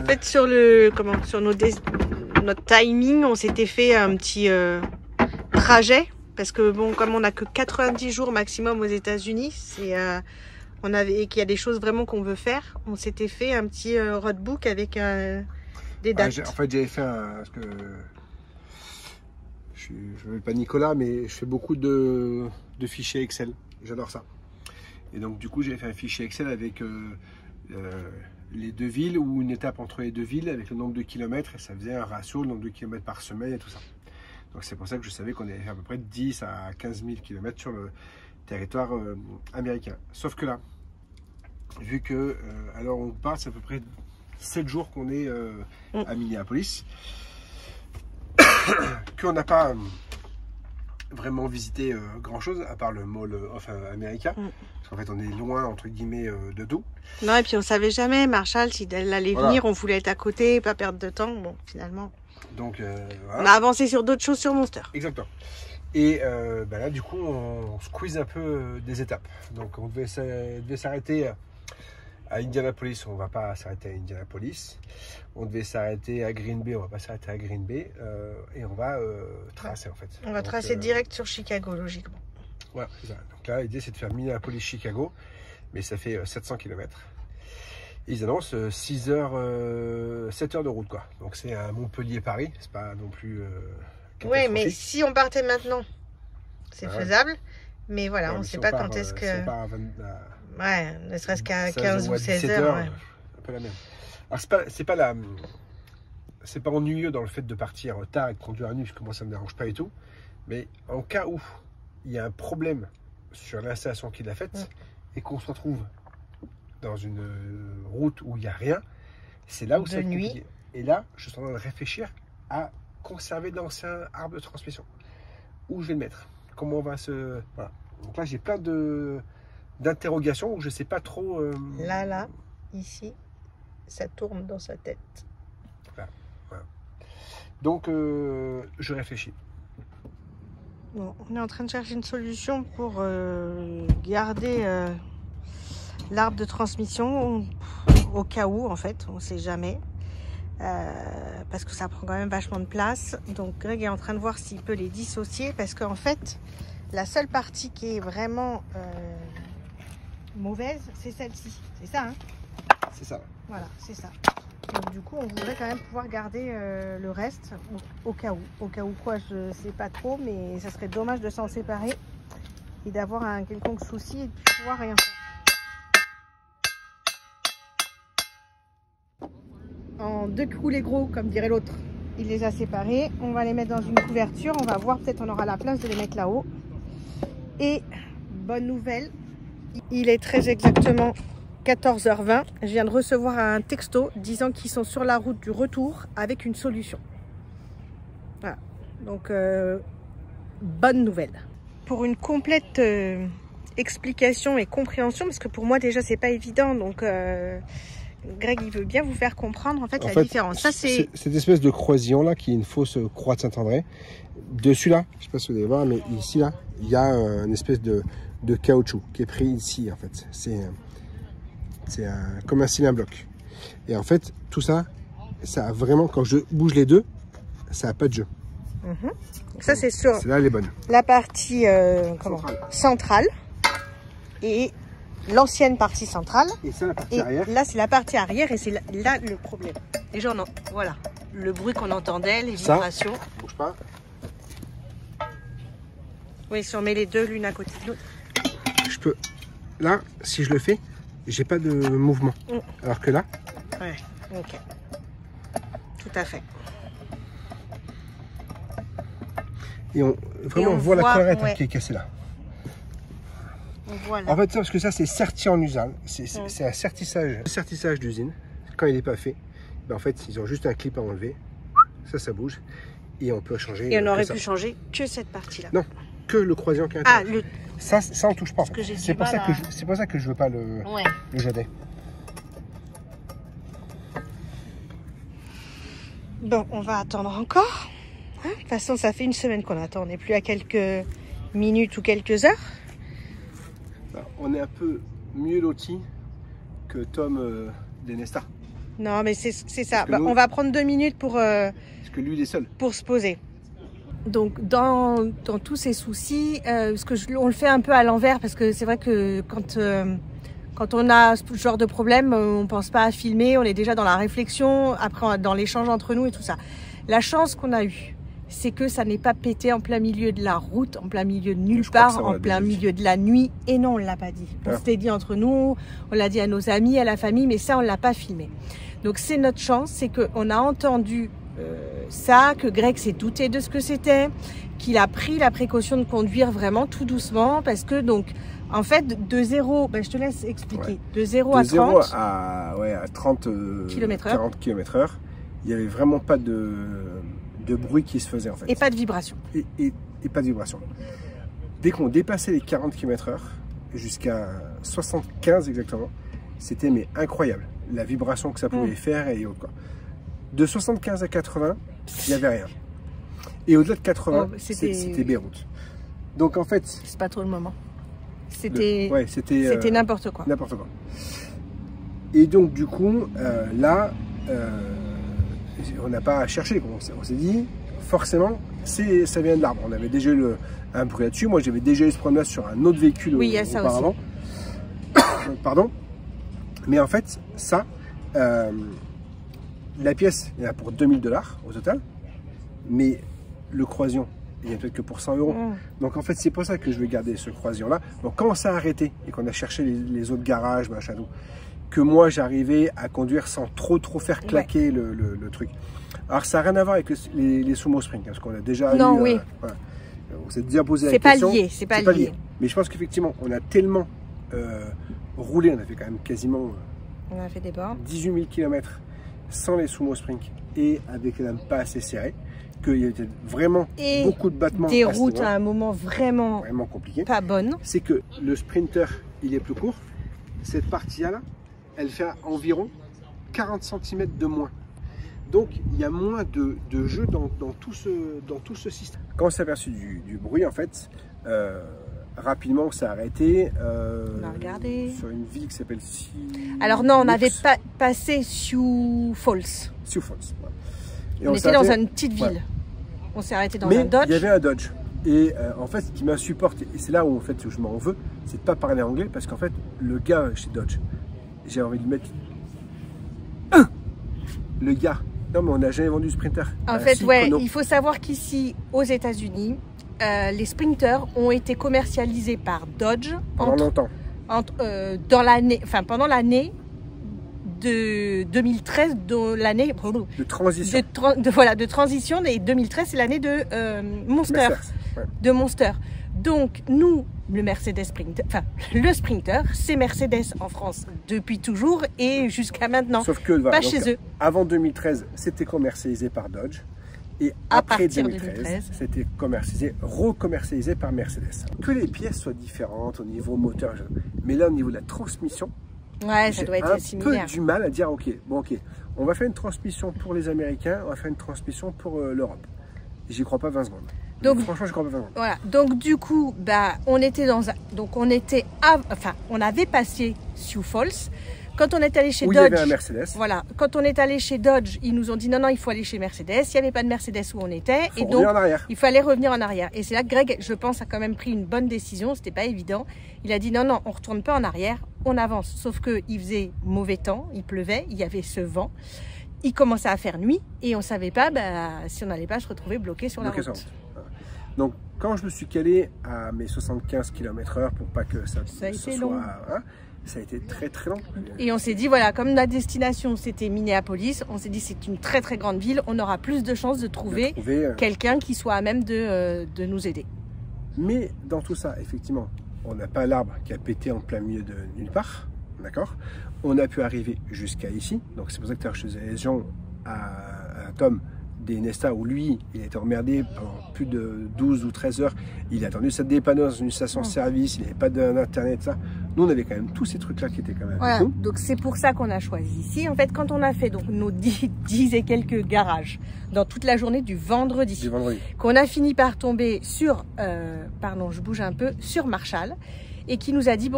Speaker 1: fait, sur notre timing, on s'était fait un petit trajet. Parce que bon, comme on n'a que 90 jours maximum aux États-Unis, qu'il y a des choses vraiment qu'on veut faire, on s'était fait un petit roadbook avec des dates.
Speaker 2: En fait, j'avais fait parce que je ne m'appelle pas Nicolas, mais je fais beaucoup de fichiers Excel. J'adore ça. Et donc, du coup, j'ai fait un fichier Excel avec les 2 villes ou une étape entre les 2 villes avec le nombre de kilomètres et ça faisait un ratio, le nombre de kilomètres par semaine et tout ça. Donc, c'est pour ça que je savais qu'on allait faire à peu près 10 à 15 000 kilomètres sur le territoire américain. Sauf que là, vu que, alors on part, c'est à peu près 7 jours qu'on est à Minneapolis, qu'on n'a pas vraiment visité grand chose à part le mall américain, parce qu'en fait on est loin entre guillemets de tout.
Speaker 1: Non, et puis on savait jamais, Marshall, si elle allait venir, on voulait être à côté, pas perdre de temps. Bon, finalement,
Speaker 2: donc
Speaker 1: voilà. On a avancé sur d'autres choses sur Monster.
Speaker 2: Exactement. Et là du coup on squeeze un peu des étapes. Donc on devait s'arrêter à Indianapolis, on ne va pas s'arrêter à Indianapolis. On devait s'arrêter à Green Bay, on ne va pas s'arrêter à Green Bay. Et on va tracer en fait.
Speaker 1: On va tracer direct sur Chicago, logiquement.
Speaker 2: Voilà, c'est ça. Donc là, l'idée c'est de faire Minneapolis-Chicago, mais ça fait 700 km. Ils annoncent 7 heures de route, quoi. Donc c'est à Montpellier-Paris, c'est pas non plus.
Speaker 1: Oui, mais si on partait maintenant, c'est faisable. Mais voilà, on ne sait pas quand est-ce que. Ouais, ne serait-ce qu'à 15 ou 16 heures. Ouais.
Speaker 2: Un peu la même. Alors, c'est pas ennuyeux dans le fait de partir tard et de conduire à nuit, parce que moi ça me dérange pas et tout. Mais en cas où il y a un problème sur l'installation qu'il a faite et qu'on se retrouve dans une route où il n'y a rien, c'est là où c'est compliqué. Et là, je suis en train de réfléchir à conserver d'anciens arbres de transmission. Où je vais le mettre? Comment on va se. Voilà. Donc là, j'ai plein d'interrogations où je ne sais pas trop.
Speaker 1: Là, ici, ça tourne dans sa tête.
Speaker 2: Voilà. Donc, je réfléchis.
Speaker 1: Bon, on est en train de chercher une solution pour garder l'arbre de transmission au cas où, en fait, on ne sait jamais. Parce que ça prend quand même vachement de place. Donc Greg est en train de voir s'il peut les dissocier, parce qu'en fait, la seule partie qui est vraiment mauvaise, c'est celle-ci. C'est ça, hein?
Speaker 2: C'est ça.
Speaker 1: Voilà, c'est ça. Donc du coup, on voudrait quand même pouvoir garder le reste au cas où. Au cas où quoi, je sais pas trop, mais ça serait dommage de s'en séparer et d'avoir un quelconque souci et de plus pouvoir rien faire. En 2 coups les gros, comme dirait l'autre. Il les a séparés. On va les mettre dans une couverture. On va voir, peut-être on aura la place de les mettre là-haut. Et bonne nouvelle, il est très exactement 14h20. Je viens de recevoir un texto disant qu'ils sont sur la route du retour avec une solution. Voilà. Donc, bonne nouvelle. Pour une complète explication et compréhension, parce que pour moi déjà c'est pas évident, donc Greg il veut bien vous faire comprendre en fait la différence. Ça, c'est
Speaker 2: cette espèce de croisillon là qui est une fausse croix de Saint-André. Dessus là, je sais pas si vous allez voir, mais ici là, il y a une espèce de caoutchouc qui est pris ici en fait. C'est comme un cylindre bloc. Et en fait, tout ça, ça a vraiment, quand je bouge les deux, ça n'a pas de jeu.
Speaker 1: Ça c'est sûr.
Speaker 2: Celle-là elle est bonne.
Speaker 1: La partie centrale et l'ancienne partie centrale.
Speaker 2: Et ça, la partie arrière.
Speaker 1: Là, c'est la partie arrière et c'est là le problème. Déjà, voilà, le bruit qu'on entendait, les vibrations.
Speaker 2: Ça, bouge pas.
Speaker 1: Oui, si on met les deux l'une à côté de l'autre.
Speaker 2: Je peux. Là, si je le fais, j'ai pas de mouvement. Alors que là.
Speaker 1: Ouais, ok. Tout à fait.
Speaker 2: Et on voit la collerette qui est cassée là.
Speaker 1: Voilà.
Speaker 2: En fait, ça, parce que ça, c'est serti en usine. C'est un sertissage d'usine. Quand il n'est pas fait, ben, en fait, ils ont juste un clip à enlever. Ça bouge. Et on peut changer.
Speaker 1: Et on aurait pu changer que cette partie-là.
Speaker 2: Non, que le croisillon qui est à l'intérieur. Ça, on touche pas. C'est pour ça que je veux pas le jeter.
Speaker 1: Bon, on va attendre encore. De toute façon, ça fait une semaine qu'on attend. On n'est plus à quelques minutes ou quelques heures.
Speaker 2: On est un peu mieux lotis que Tom d'Enesta.
Speaker 1: Non, mais c'est ça. Nous, on va prendre 2 minutes pour... parce
Speaker 2: que lui, il est seul.
Speaker 1: Pour se poser. Donc, dans tous ces soucis, parce que on le fait un peu à l'envers, parce que c'est vrai que quand Quand on a ce genre de problème, on ne pense pas à filmer, on est déjà dans la réflexion, après dans l'échange entre nous et tout ça. La chance qu'on a eue, c'est que ça n'est pas pété en plein milieu de la route, en plein milieu de nulle part, en plein milieu de la nuit. Et non, on ne l'a pas dit. On s'était dit entre nous, on l'a dit à nos amis, à la famille, mais ça, on ne l'a pas filmé. Donc c'est notre chance, c'est qu'on a entendu ça, que Greg s'est douté de ce que c'était, qu'il a pris la précaution de conduire vraiment tout doucement, parce que donc, en fait, de 0, ben je te laisse expliquer, de 0 à 30,
Speaker 2: à 30
Speaker 1: km/h,
Speaker 2: 40 km/h, il n'y avait vraiment pas de bruit qui se faisait en fait.
Speaker 1: Et pas de vibration.
Speaker 2: Et pas de vibration. Dès qu'on dépassait les 40 km/h, jusqu'à 75 exactement, c'était mais incroyable. La vibration que ça pouvait faire et autres, quoi. De 75 à 80, il n'y avait rien. Et au-delà de 80, c'était Beyrouth. Donc en fait...
Speaker 1: C'est pas trop le moment. C'était n'importe quoi.
Speaker 2: N'importe quoi. Et donc du coup, là, on n'a pas cherché. On s'est dit, forcément, ça vient de l'arbre. On avait déjà eu un bruit là-dessus. Moi, j'avais déjà eu ce problème-là sur un autre véhicule auparavant. Pardon. Mais en fait, ça, la pièce, il y en a pour 2000 $ au total. Mais le croisillon, il n'y a peut-être que pour 100 €. Donc en fait, c'est pour ça que je vais garder ce croisillon-là. Donc quand on s'est arrêté et qu'on a cherché les autres garages, machin, que moi j'arrivais à conduire sans trop faire claquer le truc. Alors ça n'a rien à voir avec les Sumo Spring, parce qu'on a déjà eu...
Speaker 1: oui.
Speaker 2: Voilà. On s'est déjà posé la question.
Speaker 1: C'est pas lié.
Speaker 2: Mais je pense qu'effectivement, on a tellement roulé, on a fait quand même quasiment
Speaker 1: on a fait des bornes.
Speaker 2: 18 000 km sans les Sumo Spring et avec les lames pas assez serrées, qu'il y avait vraiment beaucoup de battements.
Speaker 1: Des routes à un moment vraiment
Speaker 2: compliqué.
Speaker 1: Pas bonne.
Speaker 2: C'est que le Sprinter, il est plus court. Cette partie-là, elle fait environ 40 cm de moins. Donc il y a moins de jeu dans tout ce système. Quand on s'est aperçu du bruit, en fait, rapidement on s'est arrêté.
Speaker 1: On a regardé.
Speaker 2: Sur une ville qui s'appelle Sioux.
Speaker 1: Alors non, on avait passé Sioux Falls.
Speaker 2: Sioux Falls. Ouais. Et
Speaker 1: on était dans une petite ville. Ouais. On s'est arrêté dans un Dodge.
Speaker 2: Il y avait un Dodge. Et en fait, ce qui m'insupporte, et c'est là où en fait je m'en veux, c'est de ne pas parler anglais, parce qu'en fait, le gars chez Dodge, j'ai envie de le mettre. Le gars. Non, mais on n'a jamais vendu de Sprinter.
Speaker 1: En fait, il faut savoir qu'ici, aux États-Unis, les Sprinters ont été commercialisés par Dodge
Speaker 2: pendant longtemps.
Speaker 1: Pendant l'année de 2013, l'année
Speaker 2: de transition.
Speaker 1: De transition. Et 2013, c'est l'année de Monster. De Monster. Donc, nous, le Sprinter, c'est Mercedes en France depuis toujours et jusqu'à maintenant.
Speaker 2: Sauf que
Speaker 1: pas chez eux.
Speaker 2: Avant 2013, c'était commercialisé par Dodge. Et après 2013, c'était recommercialisé par Mercedes. Que les pièces soient différentes au niveau moteur, mais là, au niveau de la transmission,
Speaker 1: ça doit être similaire.
Speaker 2: Un peu du mal à dire, ok, on va faire une transmission pour les Américains, on va faire une transmission pour l'Europe. J'y crois pas 20 secondes. Donc, franchement, je crois pas 20 secondes.
Speaker 1: Voilà. Donc du coup, on était on avait passé Sioux Falls. Quand on est allé chez Dodge,
Speaker 2: il y avait un Mercedes.
Speaker 1: Voilà. Quand on est allé chez Dodge, ils nous ont dit non, il faut aller chez Mercedes. Il n'y avait pas de Mercedes où on était, et donc il fallait revenir en arrière. Et c'est là que Greg, je pense, a quand même pris une bonne décision. C'était pas évident. Il a dit non, on retourne pas en arrière, on avance. Sauf que il faisait mauvais temps, il pleuvait, il y avait ce vent. Il commençait à faire nuit et on savait pas si on n'allait pas se retrouver bloqué sur la route.
Speaker 2: Donc quand je me suis calé à mes 75 km/h pour pas que ça
Speaker 1: a été long.
Speaker 2: Ça a été très long.
Speaker 1: Et on s'est dit, voilà, comme la destination c'était Minneapolis, on s'est dit c'est une très grande ville, on aura plus de chances de trouver quelqu'un qui soit à même de nous aider. Mais
Speaker 2: dans tout ça, effectivement, on n'a pas l'arbre qui a pété en plein milieu de nulle part, d'accord? On a pu arriver jusqu'à ici, donc c'est pour ça que je faisais les gens à Tom des Nesta où lui, il a été emmerdé pendant plus de 12 ou 13 heures. Il a attendu cette dépanneuse dans une station-service, il n'avait pas d'internet, ça. Nous, on avait quand même tous ces trucs-là qui étaient quand même...
Speaker 1: Voilà, donc c'est pour ça qu'on a choisi ici. En fait, quand on a fait donc, nos 10 et quelques garages dans toute la journée du vendredi. Qu'on a fini par tomber sur, je bouge un peu, sur Marshall, et qui nous a dit,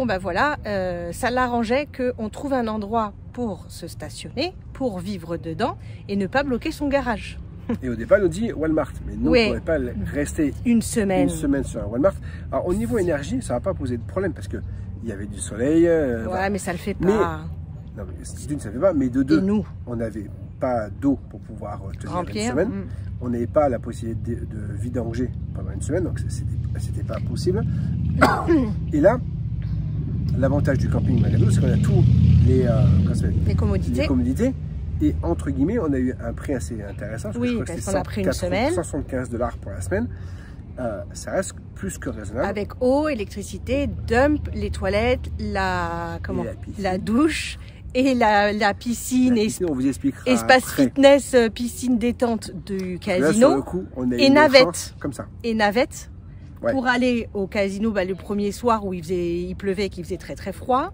Speaker 1: ça l'arrangeait qu'on trouve un endroit pour se stationner, pour vivre dedans, et ne pas bloquer son garage.
Speaker 2: Et au départ, il nous dit Walmart. Mais nous, on ne pourrait pas rester
Speaker 1: une semaine
Speaker 2: sur un Walmart. Alors, au niveau énergie, ça ne va pas poser de problème parce que il y avait du soleil.
Speaker 1: Ouais,
Speaker 2: voilà.
Speaker 1: mais ça le fait pas.
Speaker 2: Mais, non, mais d'une, ça ne fait pas, mais de deux,
Speaker 1: Et nous,
Speaker 2: on n'avait pas d'eau pour pouvoir tenir
Speaker 1: remplir.
Speaker 2: une semaine. On n'avait pas la possibilité de vidanger pendant une semaine, donc c'était pas possible. Et là, l'avantage du camping Magado, c'est qu'on a tous les commodités. Et entre guillemets, on a eu un prix assez intéressant.
Speaker 1: Oui, parce qu'on a pris une semaine.
Speaker 2: $175 pour la semaine. Ça reste plus que raisonnable.
Speaker 1: Avec eau, électricité, dump, les toilettes, la douche et la piscine.
Speaker 2: On vous expliquera
Speaker 1: espace
Speaker 2: après.
Speaker 1: Fitness, piscine détente du casino.
Speaker 2: Là, sur le coup, on a
Speaker 1: et navette.
Speaker 2: Comme ça.
Speaker 1: Et navette.
Speaker 2: Ouais.
Speaker 1: Pour aller au casino le premier soir où il pleuvait et qu'il faisait très très froid.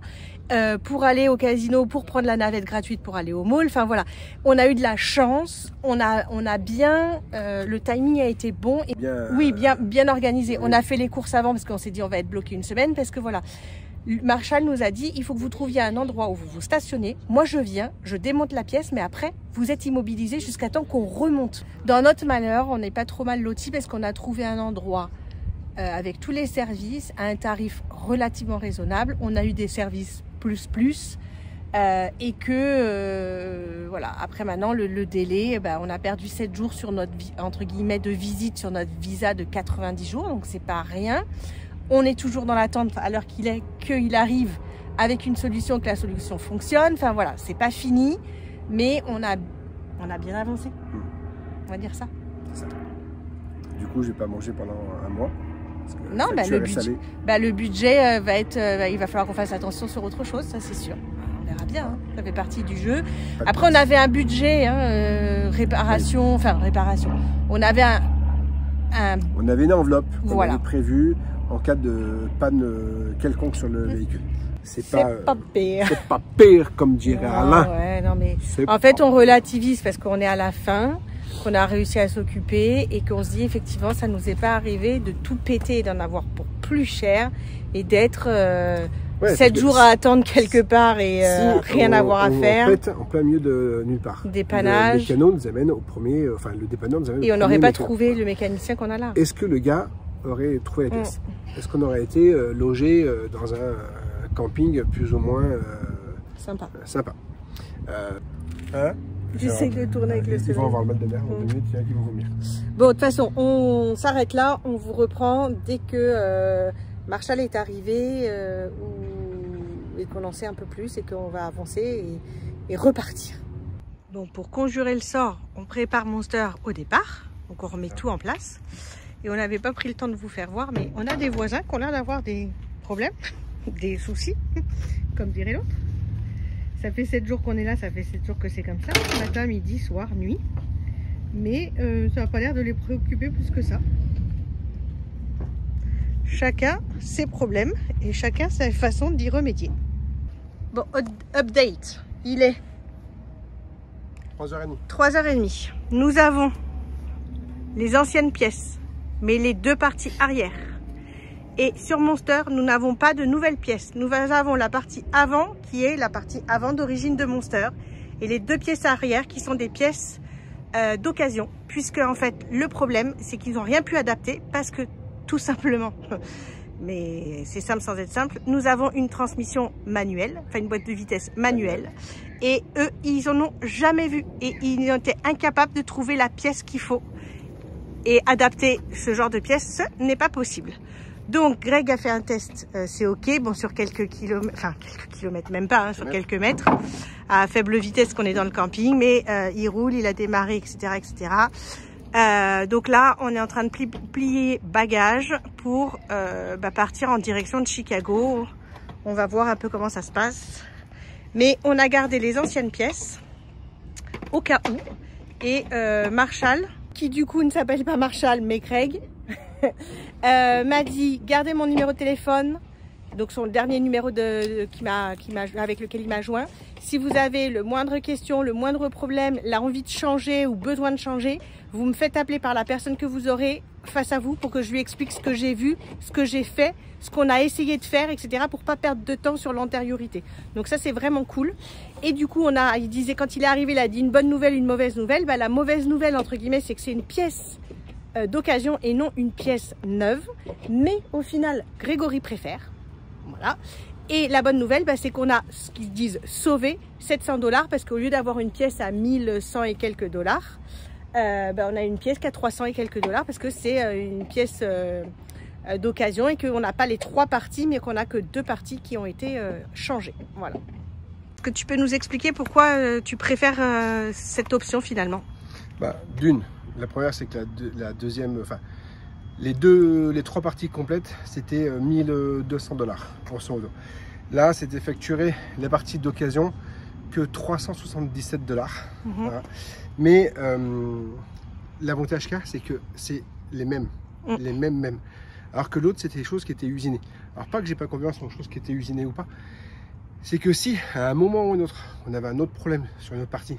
Speaker 1: Pour aller au casino, pour prendre la navette gratuite pour aller au mall. Enfin voilà, on a eu de la chance, on a bien, le timing a été bon et bien organisé. Oui. On a fait les courses avant parce qu'on s'est dit on va être bloqué une semaine parce que voilà, Marshall nous a dit il faut que vous trouviez un endroit où vous vous stationnez. Moi je viens, je démonte la pièce, mais après vous êtes immobilisé jusqu'à temps qu'on remonte. Dans notre malheur, on n'est pas trop mal lotis parce qu'on a trouvé un endroit avec tous les services à un tarif relativement raisonnable. On a eu des services plus et que voilà, après maintenant le délai, on a perdu 7 jours sur notre entre guillemets de visite sur notre visa de 90 jours, donc c'est pas rien. On est toujours dans l'attente à l'heure qu'il arrive avec une solution, que la solution fonctionne. Enfin voilà, c'est pas fini, mais on a bien avancé, on va dire ça.
Speaker 2: C'est ça. Du coup, je vais pas manger pendant un mois.
Speaker 1: Non, le budget va être, il va falloir qu'on fasse attention sur autre chose, ça c'est sûr. On verra bien, hein. Ça fait partie du jeu. Après, on avait un budget, réparation. On avait
Speaker 2: on avait une enveloppe qu'on
Speaker 1: voilà.
Speaker 2: avait prévue en cas de panne quelconque sur le véhicule. C'est pas pire. C'est pas pire, comme dirait Alain.
Speaker 1: Ouais, non, mais en fait, on relativise parce qu'on est à la fin. Qu'on a réussi à s'occuper et qu'on se dit effectivement ça nous est pas arrivé de tout péter et d'en avoir pour plus cher et d'être 7 jours à attendre quelque part et rien avoir à faire.
Speaker 2: On pète en plein milieu de nulle part.
Speaker 1: Dépannage.
Speaker 2: Le mécano nous amène au premier, le dépanneur nous amène
Speaker 1: et on n'aurait pas trouvé le mécanicien qu'on a là.
Speaker 2: Est-ce que le gars aurait trouvé la pièce? Est-ce qu'on aurait été logé dans un camping plus ou moins sympa?
Speaker 1: J'essaie de tourner avec le soleil.
Speaker 2: On va voir le mal de mer dans 2 minutes, il y en a qui vont vomir.
Speaker 1: Bon, de toute façon, on s'arrête là, on vous reprend dès que Marshall est arrivé et qu'on en sait un peu plus et qu'on va avancer et repartir. Donc pour conjurer le sort, on prépare Monster au départ, donc on remet tout en place. Et on n'avait pas pris le temps de vous faire voir, mais on a des voisins qui ont l'air d'avoir des problèmes, des soucis, comme dirait l'autre. Ça fait 7 jours qu'on est là, ça fait 7 jours que c'est comme ça, matin, midi, soir, nuit. Mais ça n'a pas l'air de les préoccuper plus que ça. Chacun ses problèmes et chacun sa façon d'y remédier. Bon, update, il est
Speaker 2: 3h30.
Speaker 1: 3h30. Nous avons les anciennes pièces, mais les 2 parties arrière. Et sur Monster, nous n'avons pas de nouvelles pièces. Nous avons la partie avant, qui est la partie avant d'origine de Monster. Et les 2 pièces arrière, qui sont des pièces d'occasion. Puisque, en fait, le problème, c'est qu'ils n'ont rien pu adapter. Parce que, tout simplement, mais c'est simple sans être simple, nous avons une transmission manuelle. Enfin, une boîte de vitesse manuelle. Et eux, ils en ont jamais vu. Et ils ont été incapables de trouver la pièce qu'il faut. Et adapter ce genre de pièce, ce n'est pas possible. Donc Greg a fait un test, c'est ok, bon sur quelques kilomètres, enfin quelques kilomètres même pas, hein, sur quelques mètres, à faible vitesse qu'on est dans le camping, mais il roule, il a démarré, etc. etc. Donc là, on est en train de plier bagages pour partir en direction de Chicago. On va voir un peu comment ça se passe. Mais on a gardé les anciennes pièces, au cas où, et Marshall, qui du coup ne s'appelle pas Marshall, mais Craig, m'a dit gardez mon numéro de téléphone, donc son dernier numéro avec lequel il m'a joint. Si vous avez le moindre question, le moindre problème, l'envie de changer ou besoin de changer, vous me faites appeler par la personne que vous aurez face à vous pour que je lui explique ce que j'ai vu, ce que j'ai fait, ce qu'on a essayé de faire, etc. pour pas perdre de temps sur l'antériorité. Donc ça c'est vraiment cool. Et du coup il disait quand il est arrivé, il a dit une bonne nouvelle, une mauvaise nouvelle. La mauvaise nouvelle entre guillemets, c'est que c'est une pièce d'occasion et non une pièce neuve, mais au final Grégory préfère, voilà, Et la bonne nouvelle, c'est qu'on a ce qu'ils disent sauvé 700 $, parce qu'au lieu d'avoir une pièce à 1100 et quelques dollars, on a une pièce qui a 300 et quelques dollars, parce que c'est une pièce d'occasion et qu'on n'a pas les 3 parties, mais qu'on a que 2 parties qui ont été changées. Voilà. Est-ce que tu peux nous expliquer pourquoi tu préfères cette option finalement?
Speaker 2: D'une, la première c'est que la deuxième, enfin les 3 parties complètes c'était 1200 $, grosso modo. Là c'était facturé la partie d'occasion que 377 $. Voilà. Mais l'avantage qu'il y a, c'est que c'est les mêmes, mêmes. Alors que l'autre c'était des choses qui étaient usinées. Alors pas que j'ai pas confiance en choses qui étaient usinées ou pas. C'est que si à un moment ou un autre, on avait un autre problème sur une autre partie,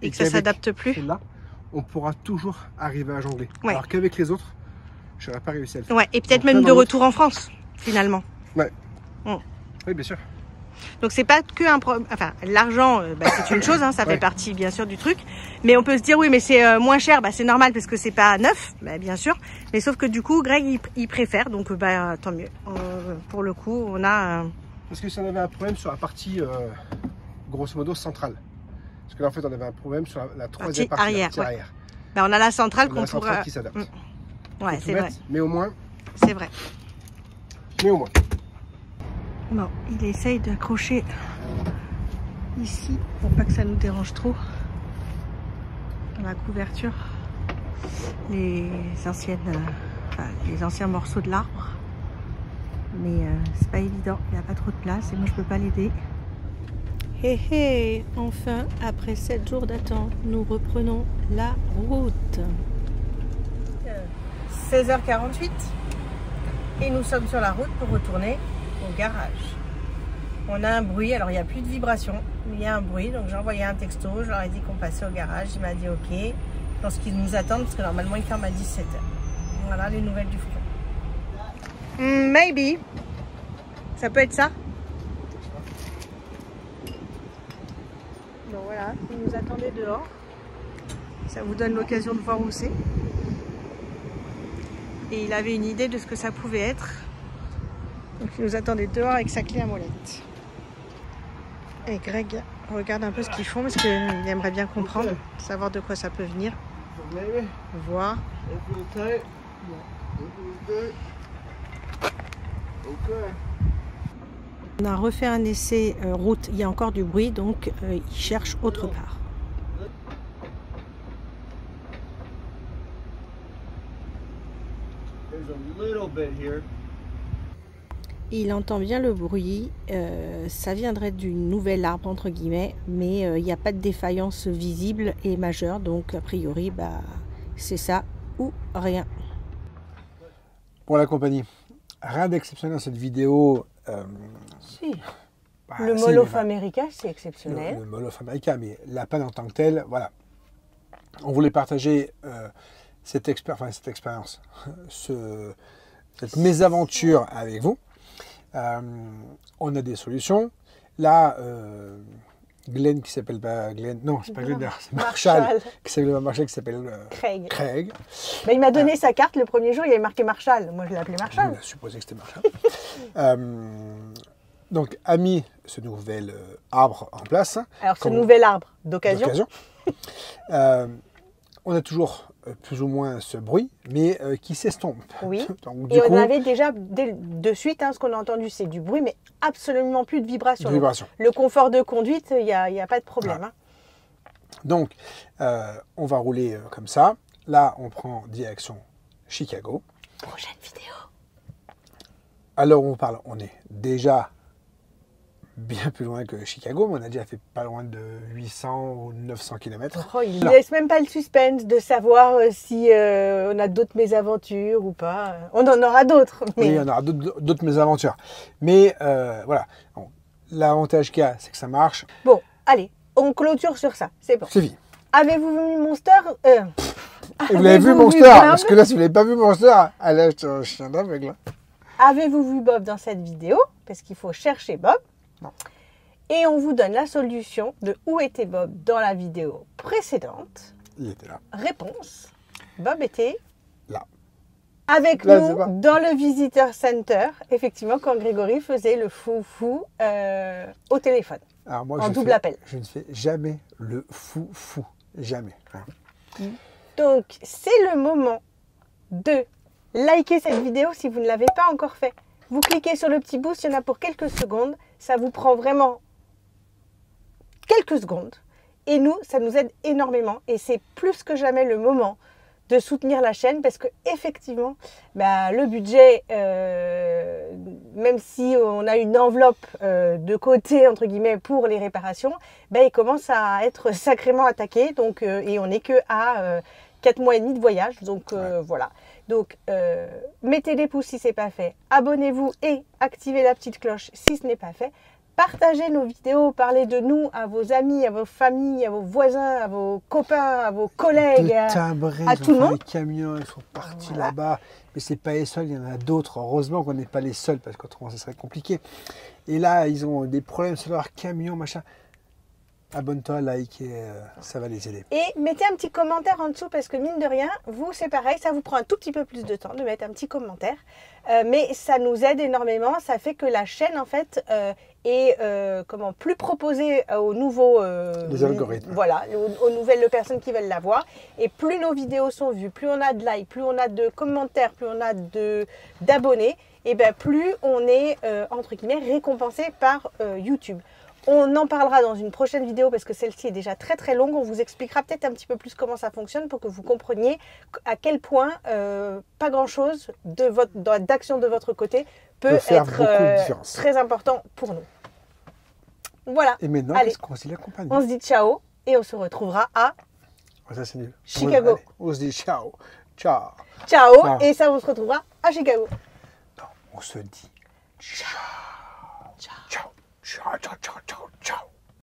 Speaker 1: et que ça s'adapte plus,
Speaker 2: là, on pourra toujours arriver à jongler. Alors qu'avec les autres, je n'aurais pas réussi à le faire.
Speaker 1: Et peut-être même de retour en France, finalement.
Speaker 2: Oui, bien sûr.
Speaker 1: Donc c'est pas que un problème. Enfin, l'argent, c'est une chose, ça fait partie bien sûr du truc. Mais on peut se dire oui, mais c'est moins cher. C'est normal parce que c'est pas neuf, bien sûr. Mais sauf que du coup, Greg il préfère, donc tant mieux. Pour le coup, on a.
Speaker 2: Parce que si on avait un problème sur la partie grosso modo centrale. Parce que là en fait on avait un problème sur la troisième partie arrière.
Speaker 1: On a la centrale qu'on pourra.
Speaker 2: Qui s'adapte.
Speaker 1: Ouais, c'est vrai.
Speaker 2: Mais au moins.
Speaker 1: C'est vrai.
Speaker 2: Mais au moins.
Speaker 1: Bon, il essaye d'accrocher ici pour pas que ça nous dérange trop dans la couverture les anciens morceaux de l'arbre, mais c'est pas évident, il n'y a pas trop de place et moi je peux pas l'aider. Enfin après 7 jours d'attente nous reprenons la route. 16h48 et nous sommes sur la route pour retourner au garage. On a un bruit, alors il n'y a plus de vibration, mais il y a un bruit, donc j'ai envoyé un texto, je leur ai dit qu'on passait au garage, il m'a dit ok, je pense qu'ils nous attendent parce que normalement ils ferment à 17h. Voilà les nouvelles du front. Maybe, ça peut être ça. Donc voilà, ils nous attendaient dehors, ça vous donne l'occasion de voir où c'est. Et il avait une idée de ce que ça pouvait être. Donc il nous attendait dehors avec sa clé à molette. Et Greg regarde un peu ce qu'ils font parce qu'il aimerait bien comprendre, savoir de quoi ça peut venir. Voir. On a refait un essai route, il y a encore du bruit, donc il cherche autre part. Il entend bien le bruit, ça viendrait du nouvel arbre entre guillemets, mais il n'y a pas de défaillance visible et majeure, donc a priori c'est ça ou rien.
Speaker 2: Pour la compagnie, rien d'exceptionnel dans cette vidéo.
Speaker 1: Si. Le Mall of America, c'est exceptionnel.
Speaker 2: Le Mall of America, mais la panne en tant que telle, voilà. On voulait partager cette expérience, cette mésaventure avec vous. On a des solutions. Là, Glenn qui s'appelle pas Glenn, non, c'est pas Glenn, c'est Marshall qui s'appelle Craig.
Speaker 1: Il m'a donné sa carte le premier jour, il avait marqué Marshall. Moi, je l'ai appelé Marshall.
Speaker 2: On a supposé que c'était Marshall. Donc, a mis ce nouvel arbre en place.
Speaker 1: Alors, ce nouvel arbre d'occasion.
Speaker 2: On a toujours plus ou moins ce bruit, mais qui s'estompe.
Speaker 1: Oui,
Speaker 2: donc,
Speaker 1: et on avait déjà de suite, ce qu'on a entendu, c'est du bruit, mais absolument plus de vibration. Le confort de conduite, il n'y a pas de problème.
Speaker 2: Voilà. Donc, on va rouler comme ça. Là, on prend direction Chicago.
Speaker 1: Prochaine vidéo.
Speaker 2: Alors, on parle, on est déjà bien plus loin que Chicago, mais on a déjà fait pas loin de 800 ou 900 km.
Speaker 1: Oh, il ne laisse même pas le suspense de savoir si on a d'autres mésaventures ou pas. On en aura d'autres. Mais...
Speaker 2: Oui, on aura d'autres mésaventures. Mais voilà, bon, l'avantage qu'il y a, c'est que ça marche.
Speaker 1: Bon, allez, on clôture sur ça, c'est bon.
Speaker 2: C'est fini.
Speaker 1: Avez-vous vu Monster
Speaker 2: Vous l'avez vu Monster? Parce que là, si vous l'avez pas vu Monster, allez, je suis un aveugle.
Speaker 1: Avez-vous vu Bob dans cette vidéo? Parce qu'il faut chercher Bob.
Speaker 2: Non.
Speaker 1: Et on vous donne la solution de où était Bob dans la vidéo précédente.
Speaker 2: Il était là.
Speaker 1: Réponse. Bob était
Speaker 2: là.
Speaker 1: avec
Speaker 2: Là,
Speaker 1: nous
Speaker 2: c'est pas-
Speaker 1: dans le Visitor Center, effectivement, quand Grégory faisait le fou-fou au téléphone.
Speaker 2: Alors moi,
Speaker 1: En double appel.
Speaker 2: Je ne fais jamais le fou. Jamais. Hein.
Speaker 1: Donc, c'est le moment de liker cette vidéo si vous ne l'avez pas encore fait. Vous cliquez sur le petit boost, il y en a pour quelques secondes. Ça vous prend vraiment quelques secondes. Et nous, ça nous aide énormément. Et c'est plus que jamais le moment de soutenir la chaîne parce que effectivement, le budget, même si on a une enveloppe de côté entre guillemets pour les réparations, il commence à être sacrément attaqué. Donc, et on n'est que à 4 mois et demi de voyage. Donc voilà. Donc mettez des pouces si ce n'est pas fait. Abonnez-vous et activez la petite cloche si ce n'est pas fait. Partagez nos vidéos, parlez de nous à vos amis, à vos familles, à vos voisins, à vos copains, à vos collègues, à tout le monde.
Speaker 2: Les camions, ils sont partis là-bas. Mais ce n'est pas les seuls, il y en a d'autres. Heureusement qu'on n'est pas les seuls, parce qu'autrement, ce serait compliqué. Et là, ils ont des problèmes sur leur camion, machin. Abonne-toi, like, et ça va les aider.
Speaker 1: Et mettez un petit commentaire en dessous, parce que mine de rien, vous, c'est pareil, ça vous prend un tout petit peu plus de temps de mettre un petit commentaire. Mais ça nous aide énormément, ça fait que la chaîne, en fait, est plus proposée aux nouveaux...
Speaker 2: les algorithmes.
Speaker 1: Voilà, aux nouvelles personnes qui veulent la voir. Et plus nos vidéos sont vues, plus on a de likes, plus on a de commentaires, plus on a d'abonnés, et plus on est, entre guillemets, récompensé par YouTube. On en parlera dans une prochaine vidéo parce que celle-ci est déjà très très longue. On vous expliquera peut-être un petit peu plus comment ça fonctionne pour que vous compreniez à quel point pas grand-chose d'action de votre côté peut être très important pour nous. Voilà.
Speaker 2: Et maintenant, est-ce qu'on se dit la compagnie?
Speaker 1: On se dit ciao et on se retrouvera à
Speaker 2: ça, c'est nul.
Speaker 1: Chicago.
Speaker 2: On se dit ciao. Ciao.
Speaker 1: Ciao. Et ça, on se retrouvera à Chicago.
Speaker 2: Non, on se dit ciao. Ciao. Ciao. Ciao. Ciao. Ciao.